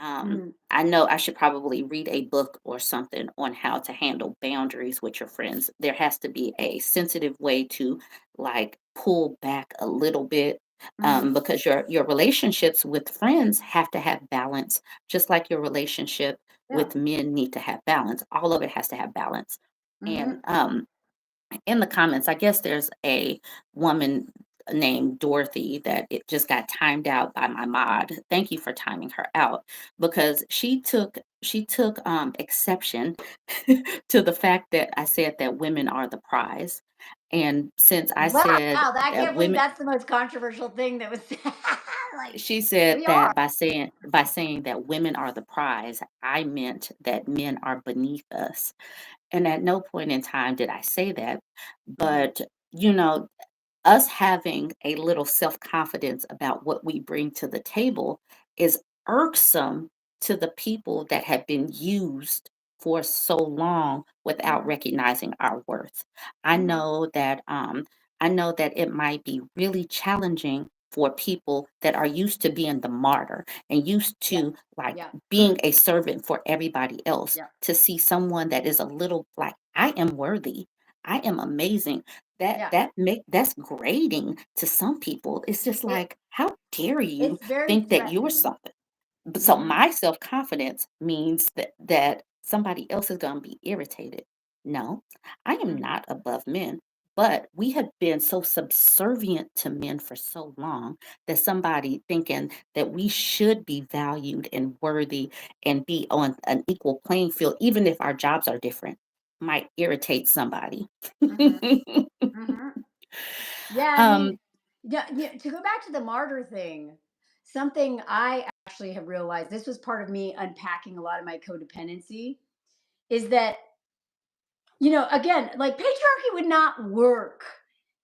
Hmm. I know I should probably read a book or something on how to handle boundaries with your friends. There has to be a sensitive way to, like, pull back a little bit, Hmm. because your relationships with friends have to have balance, just like your relationship Yeah. with men need to have balance. All of it has to have balance. And Hmm. in the comments, I guess there's a woman. named Dorothy that it just got timed out by my mod. Thank you for timing her out because she took exception to the fact that I said that women are the prize. And since I Wow, said I that can't believe women that's the most controversial thing that was like, she said we are. that by saying that women are the prize, I meant that men are beneath us. And at no point in time did I say that. Mhm. But you know, us having a little self confidence about what we bring to the table is irksome to the people that have been used for so long without Mhm. recognizing our worth. I Mhm. know that I know that it might be really challenging for people that are used to being the martyr and used Yeah. to like Yeah. being a servant for everybody else Yeah. to see someone that is a little like I am worthy. I am amazing Yeah. that's grating to some people. It's just It like, how dare you it's very think that you're threatening. something? So Mhm. my self-confidence means that somebody else is going to be irritated. No, I am Mhm. not above men, but we have been so subservient to men for so long that somebody thinking that we should be valued and worthy and be on an equal playing field, even if our jobs are different, might irritate somebody. Mhm. Mhm. Yeah, I mean, um, yeah, yeah, to go back to the martyr thing, something I actually have realized, this was part of me unpacking a lot of my codependency, is that, again, like patriarchy would not work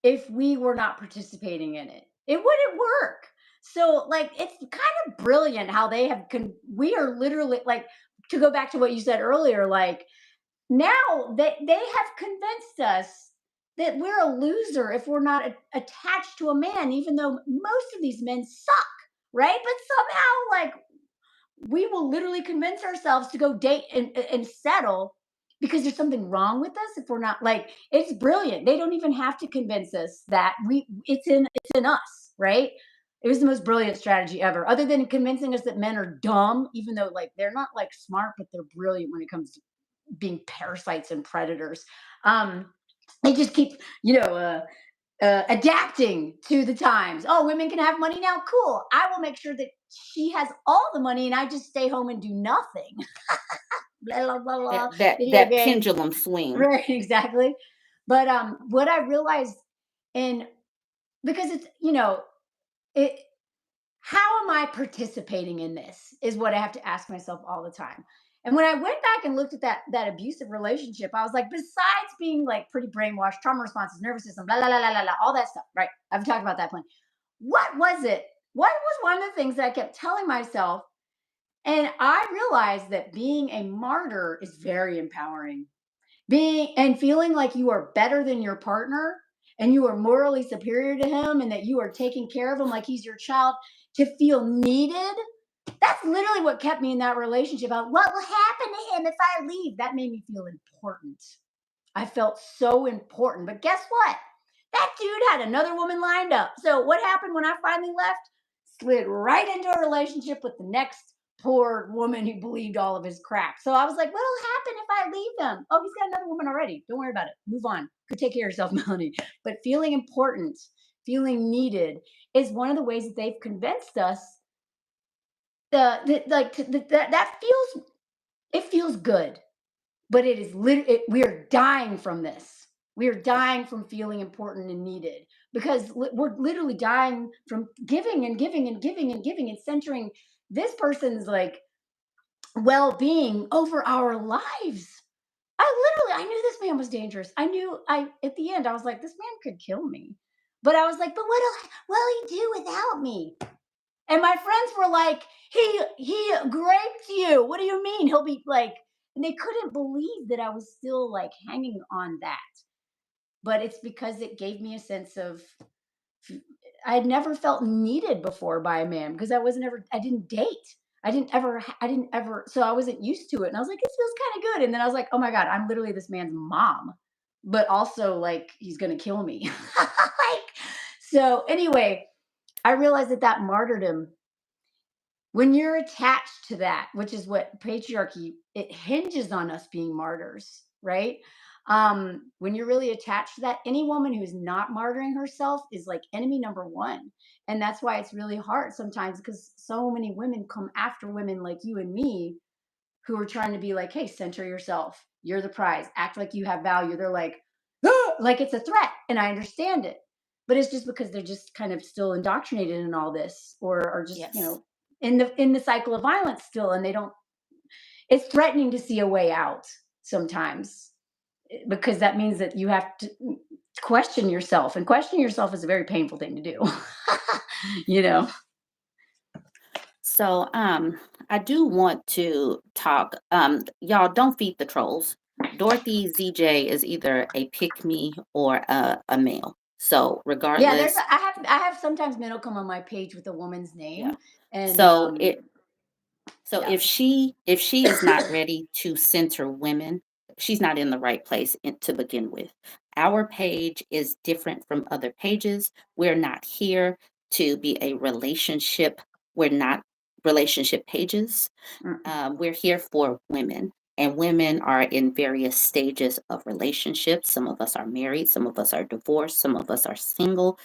if we were not participating in it. It wouldn't work. So, like, it's kind of brilliant how they have, we are literally, like, to go back to what you said earlier, like, now they have convinced us that we're a loser if we're not attached to a man, even though most of these men suck, right? But somehow, like, we will literally convince ourselves to go date and settle because there's something wrong with us if we're not, like, it's brilliant. They don't even have to convince us that it's in us, right? It was the most brilliant strategy ever, other than convincing us that men are dumb, even though, like, they're not like smart, but they're brilliant when it comes to being parasites and predators. Um, they just keep, adapting to the times. Oh, women can have money now. Cool. I will make sure that she has all the money, and I just stay home and do nothing. Blah blah blah that blah. that Video that games. pendulum swing. Right. Exactly. But what I realized in, because it's, it how am I participating in this is what I have to ask myself all the time. And when I went back and looked at that abusive relationship, I was like, besides being like pretty brainwashed, trauma responses, nervous system, blah, blah, blah, blah, blah, all that stuff, right? I've talked about that plenty. What was it? What was one of the things that I kept telling myself? And I realized that being a martyr is very empowering. Being and feeling like you are better than your partner and you are morally superior to him and that you are taking care of him like he's your child, to feel needed. That's literally what kept me in that relationship. What will happen to him if I leave? That made me feel important. I felt so important. But guess what? That dude had another woman lined up. So what happened when I finally left? Slid right into a relationship with the next poor woman who believed all of his crap. So I was like, what'll happen if I leave him? Oh, he's got another woman already. Don't worry about it. Move on. Go take care of yourself, Melanie. But feeling important, feeling needed is one of the ways that they've convinced us that feels, it feels good, but it is we are dying from this. We are dying from feeling important and needed because we're literally dying from giving and giving and giving and giving and centering this person's, like, well-being over our lives. I knew this man was dangerous. I knew, I at the end I was like, this man could kill me. But I was like, but what'll he do without me? And my friends were like, he raped you. What do you mean? He'll be like, and they couldn't believe that I was still like hanging on that. But it's because it gave me a sense of, I had never felt needed before by a man because I didn't date. I didn't ever, so I wasn't used to it. And I was like, this feels kind of good. And then I was like, oh my God, I'm literally this man's mom, but also like he's going to kill me. Like, so anyway, I realized that martyrdom, when you're attached to that, which is what patriarchy, it hinges on us being martyrs, right? When you're really attached to that, any woman who's not martyring herself is like enemy number one. And that's why it's really hard sometimes, because so many women come after women like you and me who are trying to be like, hey, center yourself. You're the prize. Act like you have value. They're like, "Ah," like it's a threat. And I understand it. But it's just because they're just kind of still indoctrinated in all this, or are just, Yes. in the cycle of violence still, and they don't, it's threatening to see a way out sometimes, because that means that you have to question yourself, and questioning yourself is a very painful thing to do. you know So I do want to talk. Y'all don't feed the trolls. Dorothy ZJ is either a pick me or a male. So Yeah, regardless, I have sometimes men will come on my page with a woman's yeah. name, and So it so yeah. if she is not ready to center women, she's not in the right place to begin with. Our page is different from other pages. We're not here to be a relationship. We're not relationship pages. Mm, We're here for women, and women are in various stages of relationships. Some of us are married, some of us are divorced, some of us are single,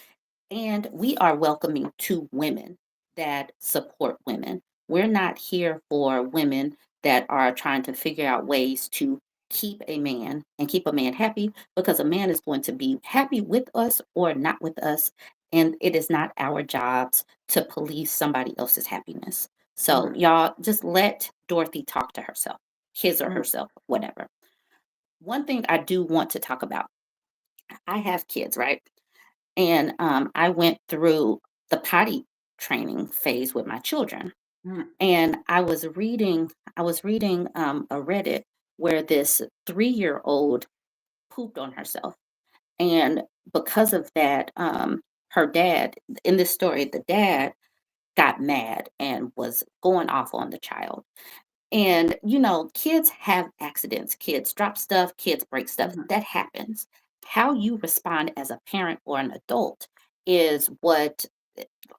and we are welcoming to women that support women. We're not here for women that are trying to figure out ways to keep a man and keep a man happy, because a man is going to be happy with us or not with us. And it is not our jobs to police somebody else's happiness. So, mm, y'all just let Dorothy talk to herself, his or mm, herself, whatever. One thing I do want to talk about, I have kids, right? And I went through the potty training phase with my children. mm, And I was reading a Reddit where this 3-year old pooped on herself. And because of that, her dad, in this story, the dad got mad and was going off on the child. And, kids have accidents. Kids drop stuff, kids break stuff. mhm. That happens. How you respond as a parent or an adult is what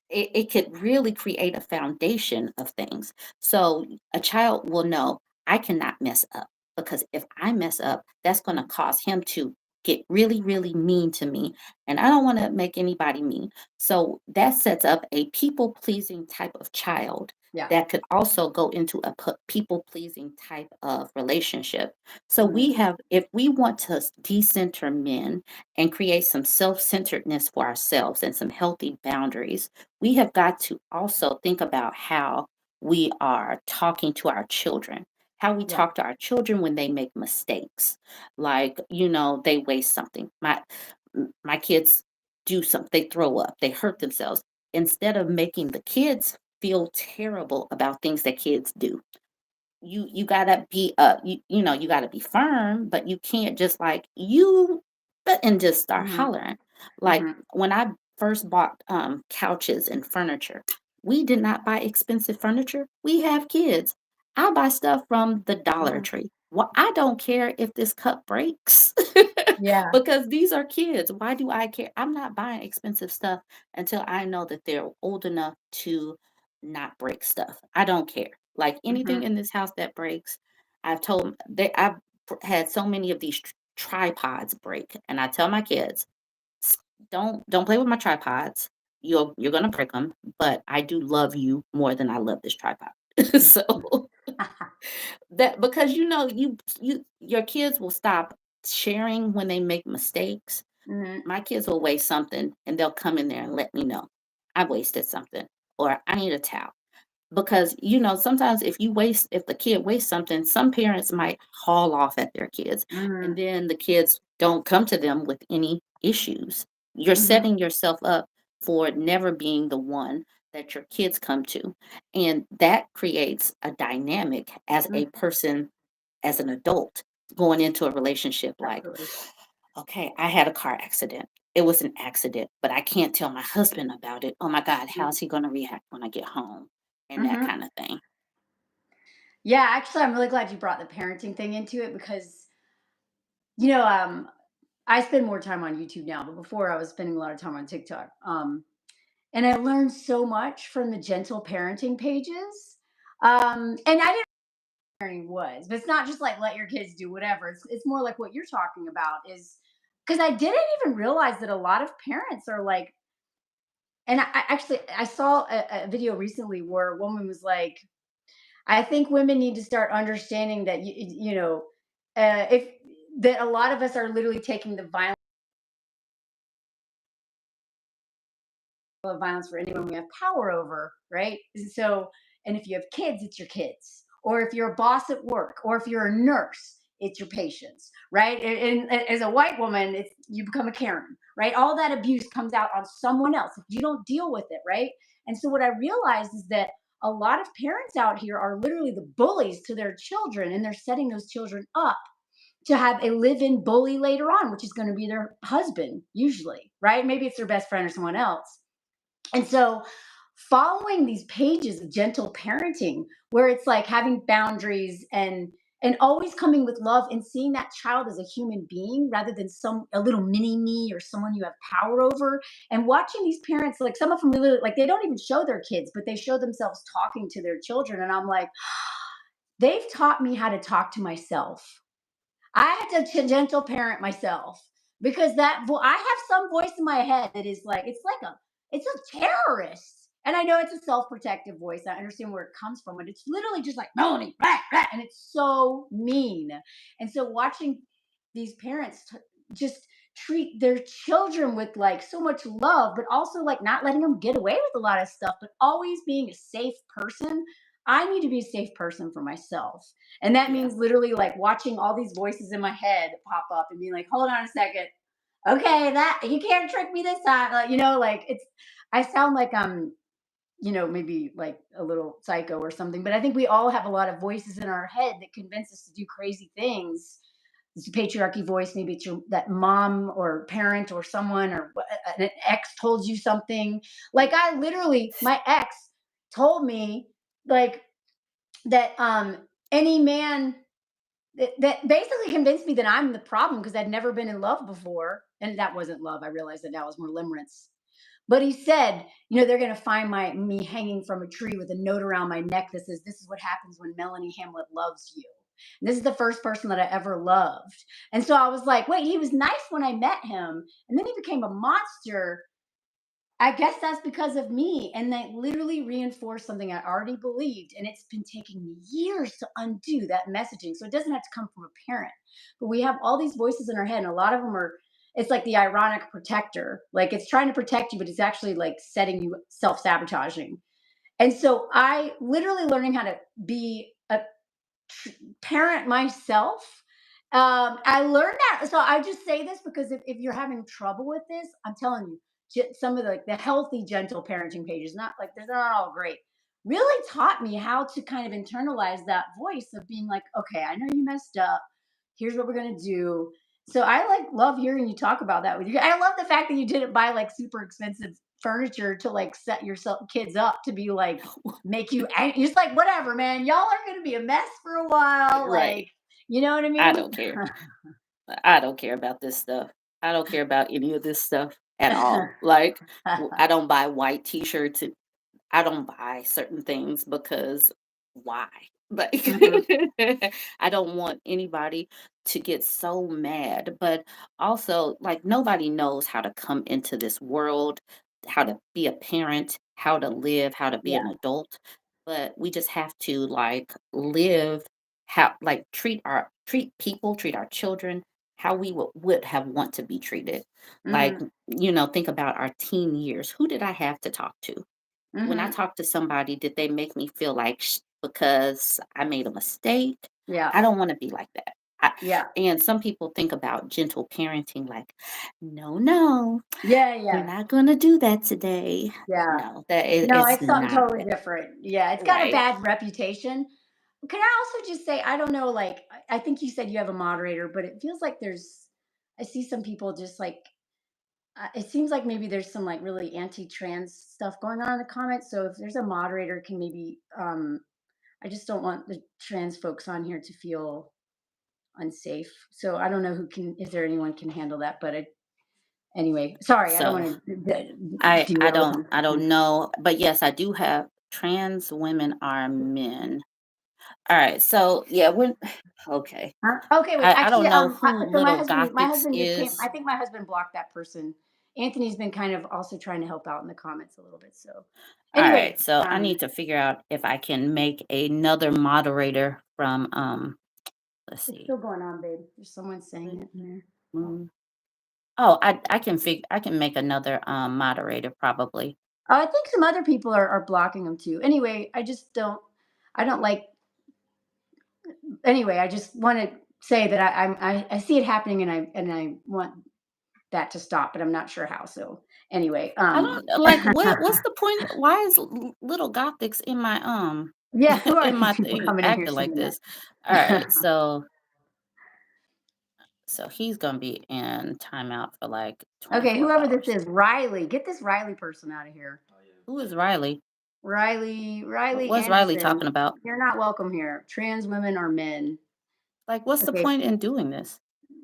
it could really create a foundation of things. So a child will know, I cannot mess up, because if I mess up, that's going to cause him to get really, really mean to me. And I don't want to make anybody mean. So that sets up a people pleasing type of child Yeah. that could also go into a people pleasing type of relationship. So Mhm. if we want to decenter men and create some self centeredness for ourselves and some healthy boundaries, we have got to also think about how we are talking to our children, how we Yeah. talk to our children when they make mistakes. Like, they waste something. My kids do something, they throw up, they hurt themselves. Instead of making the kids feel terrible about things that kids do, you gotta be you gotta be firm, but you can't just like and just start Mhm. hollering. Like Mhm. when I first bought couches and furniture, we did not buy expensive furniture. We have kids. I buy stuff from the Dollar Mhm. Tree. Well, I don't care if this cup breaks Yeah. because these are kids. Why do I care? I'm not buying expensive stuff until I know that they're old enough to not break stuff. I don't care. Like anything Mhm. in this house that breaks, I've had so many of these tripods break, and I tell my kids, "S- don't play with my tripods. You're gonna break them, but I do love you more than I love this tripod." So that, because your kids will stop sharing when they make mistakes. Mhm. My kids will waste something and they'll come in there and let me know I wasted something, or I need a towel. Because sometimes if the kid wastes something, some parents might haul off at their kids, and Mhm. then the kids don't come to them with any issues. You're Mhm. setting yourself up for never being the one that your kids come to, and that creates a dynamic as a Mhm. person, as an adult, going into a relationship like, Absolutely. okay, I had a car accident. It was an accident, but I can't tell my husband about it. Oh my God, how's he going to react when I get home? And that Mhm. kind of thing. Yeah, actually, I'm really glad you brought the parenting thing into it, because you know, I spend more time on YouTube now, but before I was spending a lot of time on TikTok. And I learned so much from the gentle parenting pages. And I didn't parenting was. But it's not just like let your kids do whatever. It's more like what you're talking about is because I didn't even realize that a lot of parents are like, and I actually I saw a video recently where a woman was like, I think women need to start understanding that you know, if that a lot of us are literally taking the violence for anyone we have power over, right? So, and if you have kids, it's your kids. Or if you're a boss at work, or if you're a nurse, it's your patients, right? And as a white woman, it's you become a Karen, right? All that abuse comes out on someone else if you don't deal with it, right? And so what I realized is that a lot of parents out here are literally the bullies to their children, and they're setting those children up to have a live-in bully later on, which is going to be their husband, usually, right? Maybe it's their best friend or someone else. And so following these pages of gentle parenting where it's like having boundaries and always coming with love and seeing that child as a human being rather than some a little mini me or someone you have power over, and watching these parents, like some of them really like they don't even show their kids but they show themselves talking to their children, and I'm like, they've taught me how to talk to myself. I had to gentle parent myself because I have some voice in my head that is like it's a terrorist. And I know it's a self-protective voice. I understand where it comes from, but it's literally just like Melanie, blah, blah, and it's so mean. And so watching these parents just treat their children with like so much love, but also like not letting them get away with a lot of stuff, but always being a safe person. I need to be a safe person for myself. And that Yeah. means literally like watching all these voices in my head pop up and being like, hold on a second. Okay, that you can't trick me this time. Like, you know, like it's I sound like you know, maybe like a little psycho or something, but I think we all have a lot of voices in our head that convince us to do crazy things. It's a patriarchy voice, maybe it's that mom or parent or someone or an ex told you something. Like I literally, my ex told me like that any man that basically convinced me that I'm the problem because I'd never been in love before. And that wasn't love. I realized that was more limerence. But he said, you know, they're going to find me hanging from a tree with a note around my neck that says, "This is what happens when Melanie Hamlet loves you." And this is the first person that I ever loved. And so I was like, wait, he was nice when I met him. And then he became a monster. I guess that's because of me. And they literally reinforced something I already believed. And it's been taking me years to undo that messaging. So it doesn't have to come from a parent. But we have all these voices in our head, and a lot of them are, it's like the ironic protector. Like it's trying to protect you, but it's actually like setting you self sabotaging. And so I literally learning how to be a parent myself. I learned that. So I just say this because if you're having trouble with this, I'm telling you, some of the, like the healthy, gentle parenting pages, not like they're not all great, really taught me how to kind of internalize that voice of being like, okay, I know you messed up. Here's what we're gonna do. So I like love hearing you talk about that with you. I love the fact that you didn't buy like super expensive furniture to like set yourself kids up to be like make you it's like whatever, man, y'all are gonna be a mess for a while, Right. like you know what I I mean. don't care. I don't care about this stuff. I don't care about any of this stuff at all. Like, I don't buy white t-shirts. I don't buy certain things because why? Like, Mhm. I don't want anybody to get so mad. But also, like, nobody knows how to come into this world, how to be a parent, how to live, how to be an Yeah. adult. But we just have to like live how like treat people, treat our children how we would have want to be treated. Like, Mhm. think about our teen years. Who did I have to talk to? When I Mhm. talk to somebody, did they make me feel like because I made a mistake? Yeah. I don't want to be like that. Yeah. And some people think about gentle parenting like, no, no, Yeah. we're Yeah. not going to do that today. Yeah. No, that No, it's it's something not totally that. different. Yeah, it's got a Right. bad reputation. Can I also just say, I don't know, like, I think you said you have a moderator, but it feels like I see some people just like, it seems like maybe there's some like really anti-trans stuff going on in the comments. So if there's a moderator, can maybe, I just don't want the trans folks on here to feel unsafe. So I don't know if there anyone can handle that, but anyway, sorry, I don't So want to I I derail don't I the don't know, but yes, I do have trans women are men. All right. So yeah, when okay. Huh? Okay, wait. I Actually, don't know who so Little my Gothics husband just came. I is. think my husband blocked that person. Anthony's been kind of also trying to help out in the comments a little bit. So, All right. anyway, So I need to figure out if I can make another moderator from let's it's see. still going on, babe. There's someone saying it in there. Mm, Oh, I can make another moderator probably. I think some other people are blocking them too. Anyway, I just don't. I don't like. Anyway, I just want to say that I see it happening, and I want that to stop, but I'm not sure how. So anyway, I don't like what's the point? Why is Little Gothics in my yeah, who are in these my people thing coming in here acting like saying this? All right. that? So he's gonna be in timeout for like Okay, 24 whoever this hours. is, Riley, get this Riley person out of here. Oh, yeah. Who is Riley? Riley What's Riley talking Anderson. about? You're not welcome here. Trans women are men. Like, what's the Okay, point in doing this?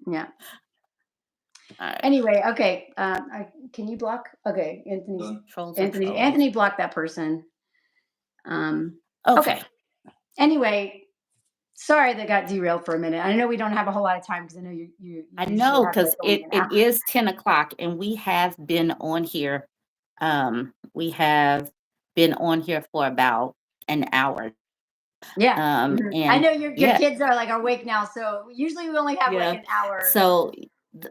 yeah. All right, Anyway, okay. Can you block? Okay, Done. trolls are trolls. Anthony blocked that person. Um, okay. Okay, Anyway, sorry that got derailed for a minute. I know we don't have a whole lot of time because I know I you usually know have this because only an it hour. is 10 o'clock and we have been on here. We have been on here for about an hour. Yeah. I And know your yeah, kids are like awake now, so usually we only have like yeah. an hour. So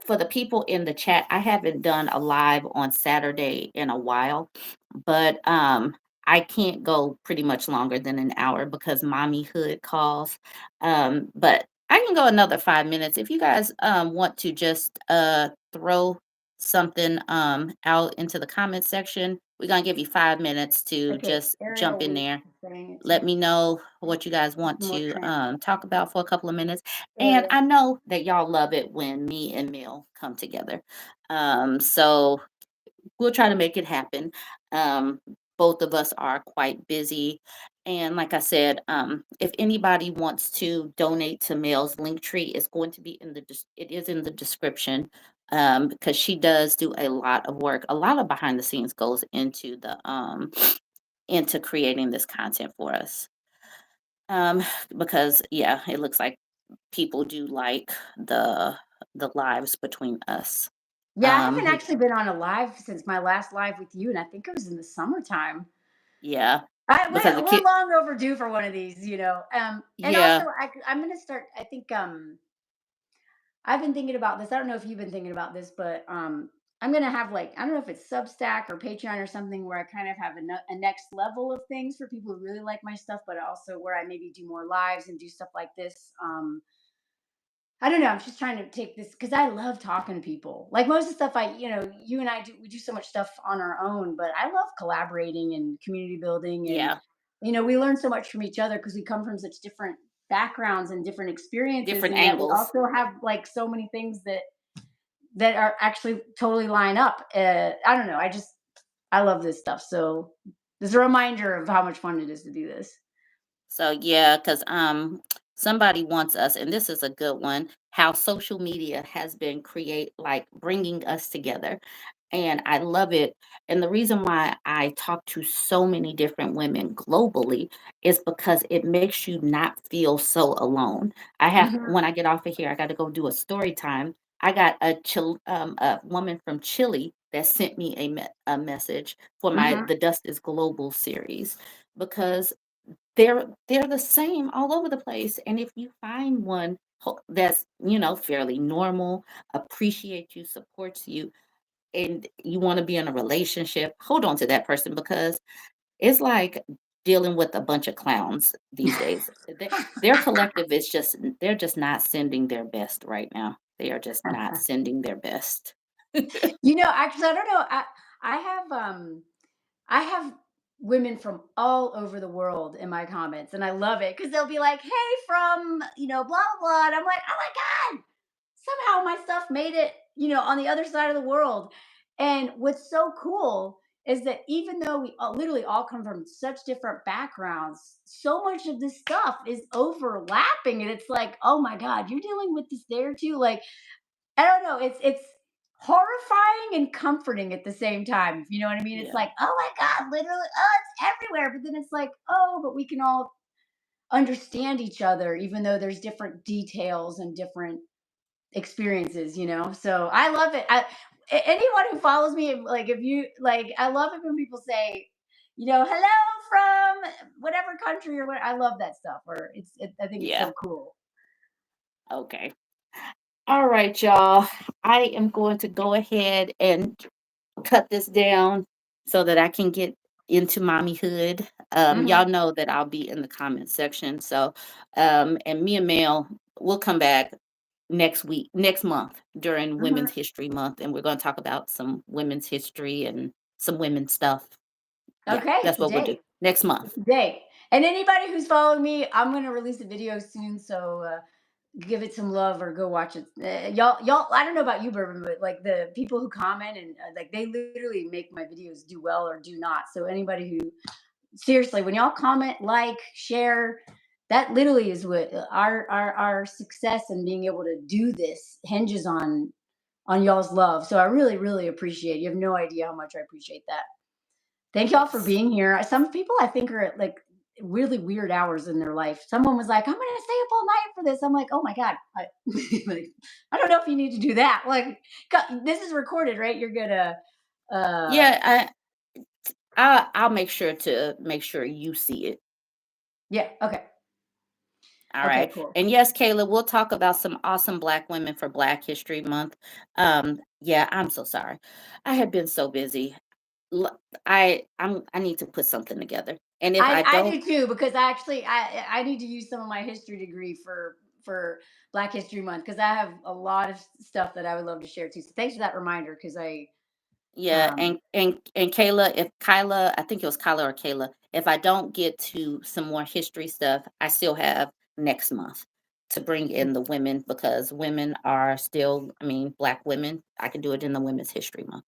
for the people in the chat, I haven't done a live on Saturday in a while, but I can't go pretty much longer than an hour because mommy hood calls. But I can go another 5 minutes if you guys want to just throw something out into the comment section. We're gonna give you 5 minutes to Okay, just Ariel jump in Weeks there. is saying it Let too. me know what you guys want More to trans talk about for a couple of minutes. And Ariel. I know that y'all love it when me and Mill come together. So we'll try to make it happen. Um, both of us are quite busy. And like I said, if anybody wants to donate to Mill's link tree, it's going to be in it is in the description. Because she does do a lot of work. A lot of behind the scenes goes into the into creating this content for us. Um, because yeah, it looks like people do like the lives between us. Yeah, I haven't We actually been on a live since my last live with you, and I think it was in the summertime. yeah, I, because the we're kid long overdue for one of these, you know. And also yeah, I'm gonna start. I think I've been thinking about this. I don't know if you've been thinking about this, but I'm gonna have like I don't know if it's Substack or Patreon or something where I kind of have a next level of things for people who really like my stuff, but also where I maybe do more lives and do stuff like this. I don't know. I'm just trying to take this because I love talking to people. Like most of the stuff you and I do, we do so much stuff on our own, but I love collaborating and community building. And, yeah, we learn so much from each other because we come from such different backgrounds and different experiences. different And yet we angles. also have like so many things that are actually totally line up. I don't know. I love this stuff. So this is a reminder of how much fun it is to do this. So yeah, because somebody wants us, and this is a good one. How social media has been bringing us together, and I love it. And the reason why I talk to so many different women globally is because it makes you not feel so alone. Hmm. When I get off of here, I got to go do a story time. I got a woman from Chile that sent me a message for Hmm. the Dust is Global series because they're the same all over the place. And if you find one that's fairly normal, appreciates you, supports you, and you want to be in a relationship, hold on to that person because it's like dealing with a bunch of clowns these days. Their collective is they're just not sending their best right now. They are just not sending their best. Actually, I don't know. I have I have women from all over the world in my comments, and I love it because they'll be like, "Hey, from blah blah blah," and I'm like, "Oh my god!" Somehow my stuff made it, on the other side of the world. And what's so cool is that even though we literally all come from such different backgrounds, so much of this stuff is overlapping, and it's like, "Oh my god, you're dealing with this there too." Like I don't know. It's horrifying and comforting at the same time. If you know what I mean? It's Yeah. like, oh my god, literally, oh, it's everywhere. But then it's like, oh, but we can all understand each other, even though there's different details and different experiences, you know? So I love it. Anyone who follows me, like if you like, I love it when people say, you know, hello from whatever country or what. I love that stuff. Or I think it's Yeah. so cool. Okay. All right, y'all. I am going to go ahead and cut this down so that I can get into mommyhood. Hmm. Y'all know that I'll be in the comment section. So, and me and Mel will come back next month during Hmm. Women's History Month, and we're going to talk about some women's history and some women's stuff. Yeah, Okay, that's it's a what we'll do date. next month. It's a date. And anybody who's following me, I'm going to release a video soon. So give it some love or go watch it. Y'all. I don't know about you, Bourbon, but like the people who comment and like they literally make my videos do well or do not. So anybody who seriously, when y'all comment, like, share, that literally is what our success and being able to do this hinges on y'all's love. So I really, really appreciate. You have no idea how much I appreciate that. Thank y'all for Yes. being here. Some people I think are at like really weird hours in their life. Someone was like, "I'm going to stay up all night for this." I'm like, "Oh my god, like, I don't know if you need to do that." Like, this is recorded, right? You're gonna, uh, Yeah, I'll make sure to make sure you see it. yeah, okay, All okay, right. cool. And yes, Kayla, we'll talk about some awesome Black women for Black History Month. Yeah, I'm so sorry. I have been so busy. I need to put something together. And if I I don't, do too because I need to use some of my history degree for Black History Month because I have a lot of stuff that I would love to share too. So thanks for that reminder because I yeah, um and Kayla, if Kyla, I think it was Kyla or Kayla, if I don't get to some more history stuff, I still have next month to bring in the women because women are still, I mean, Black women. I can do it in the Women's History Month.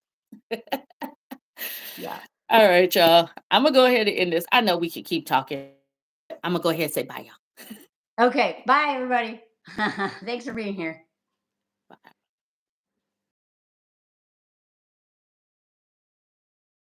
yeah. All right, y'all. I'm gonna go ahead and end this. I know we could keep talking. I'm gonna go ahead and say bye, y'all. Okay, bye everybody. Thanks for being here. Bye.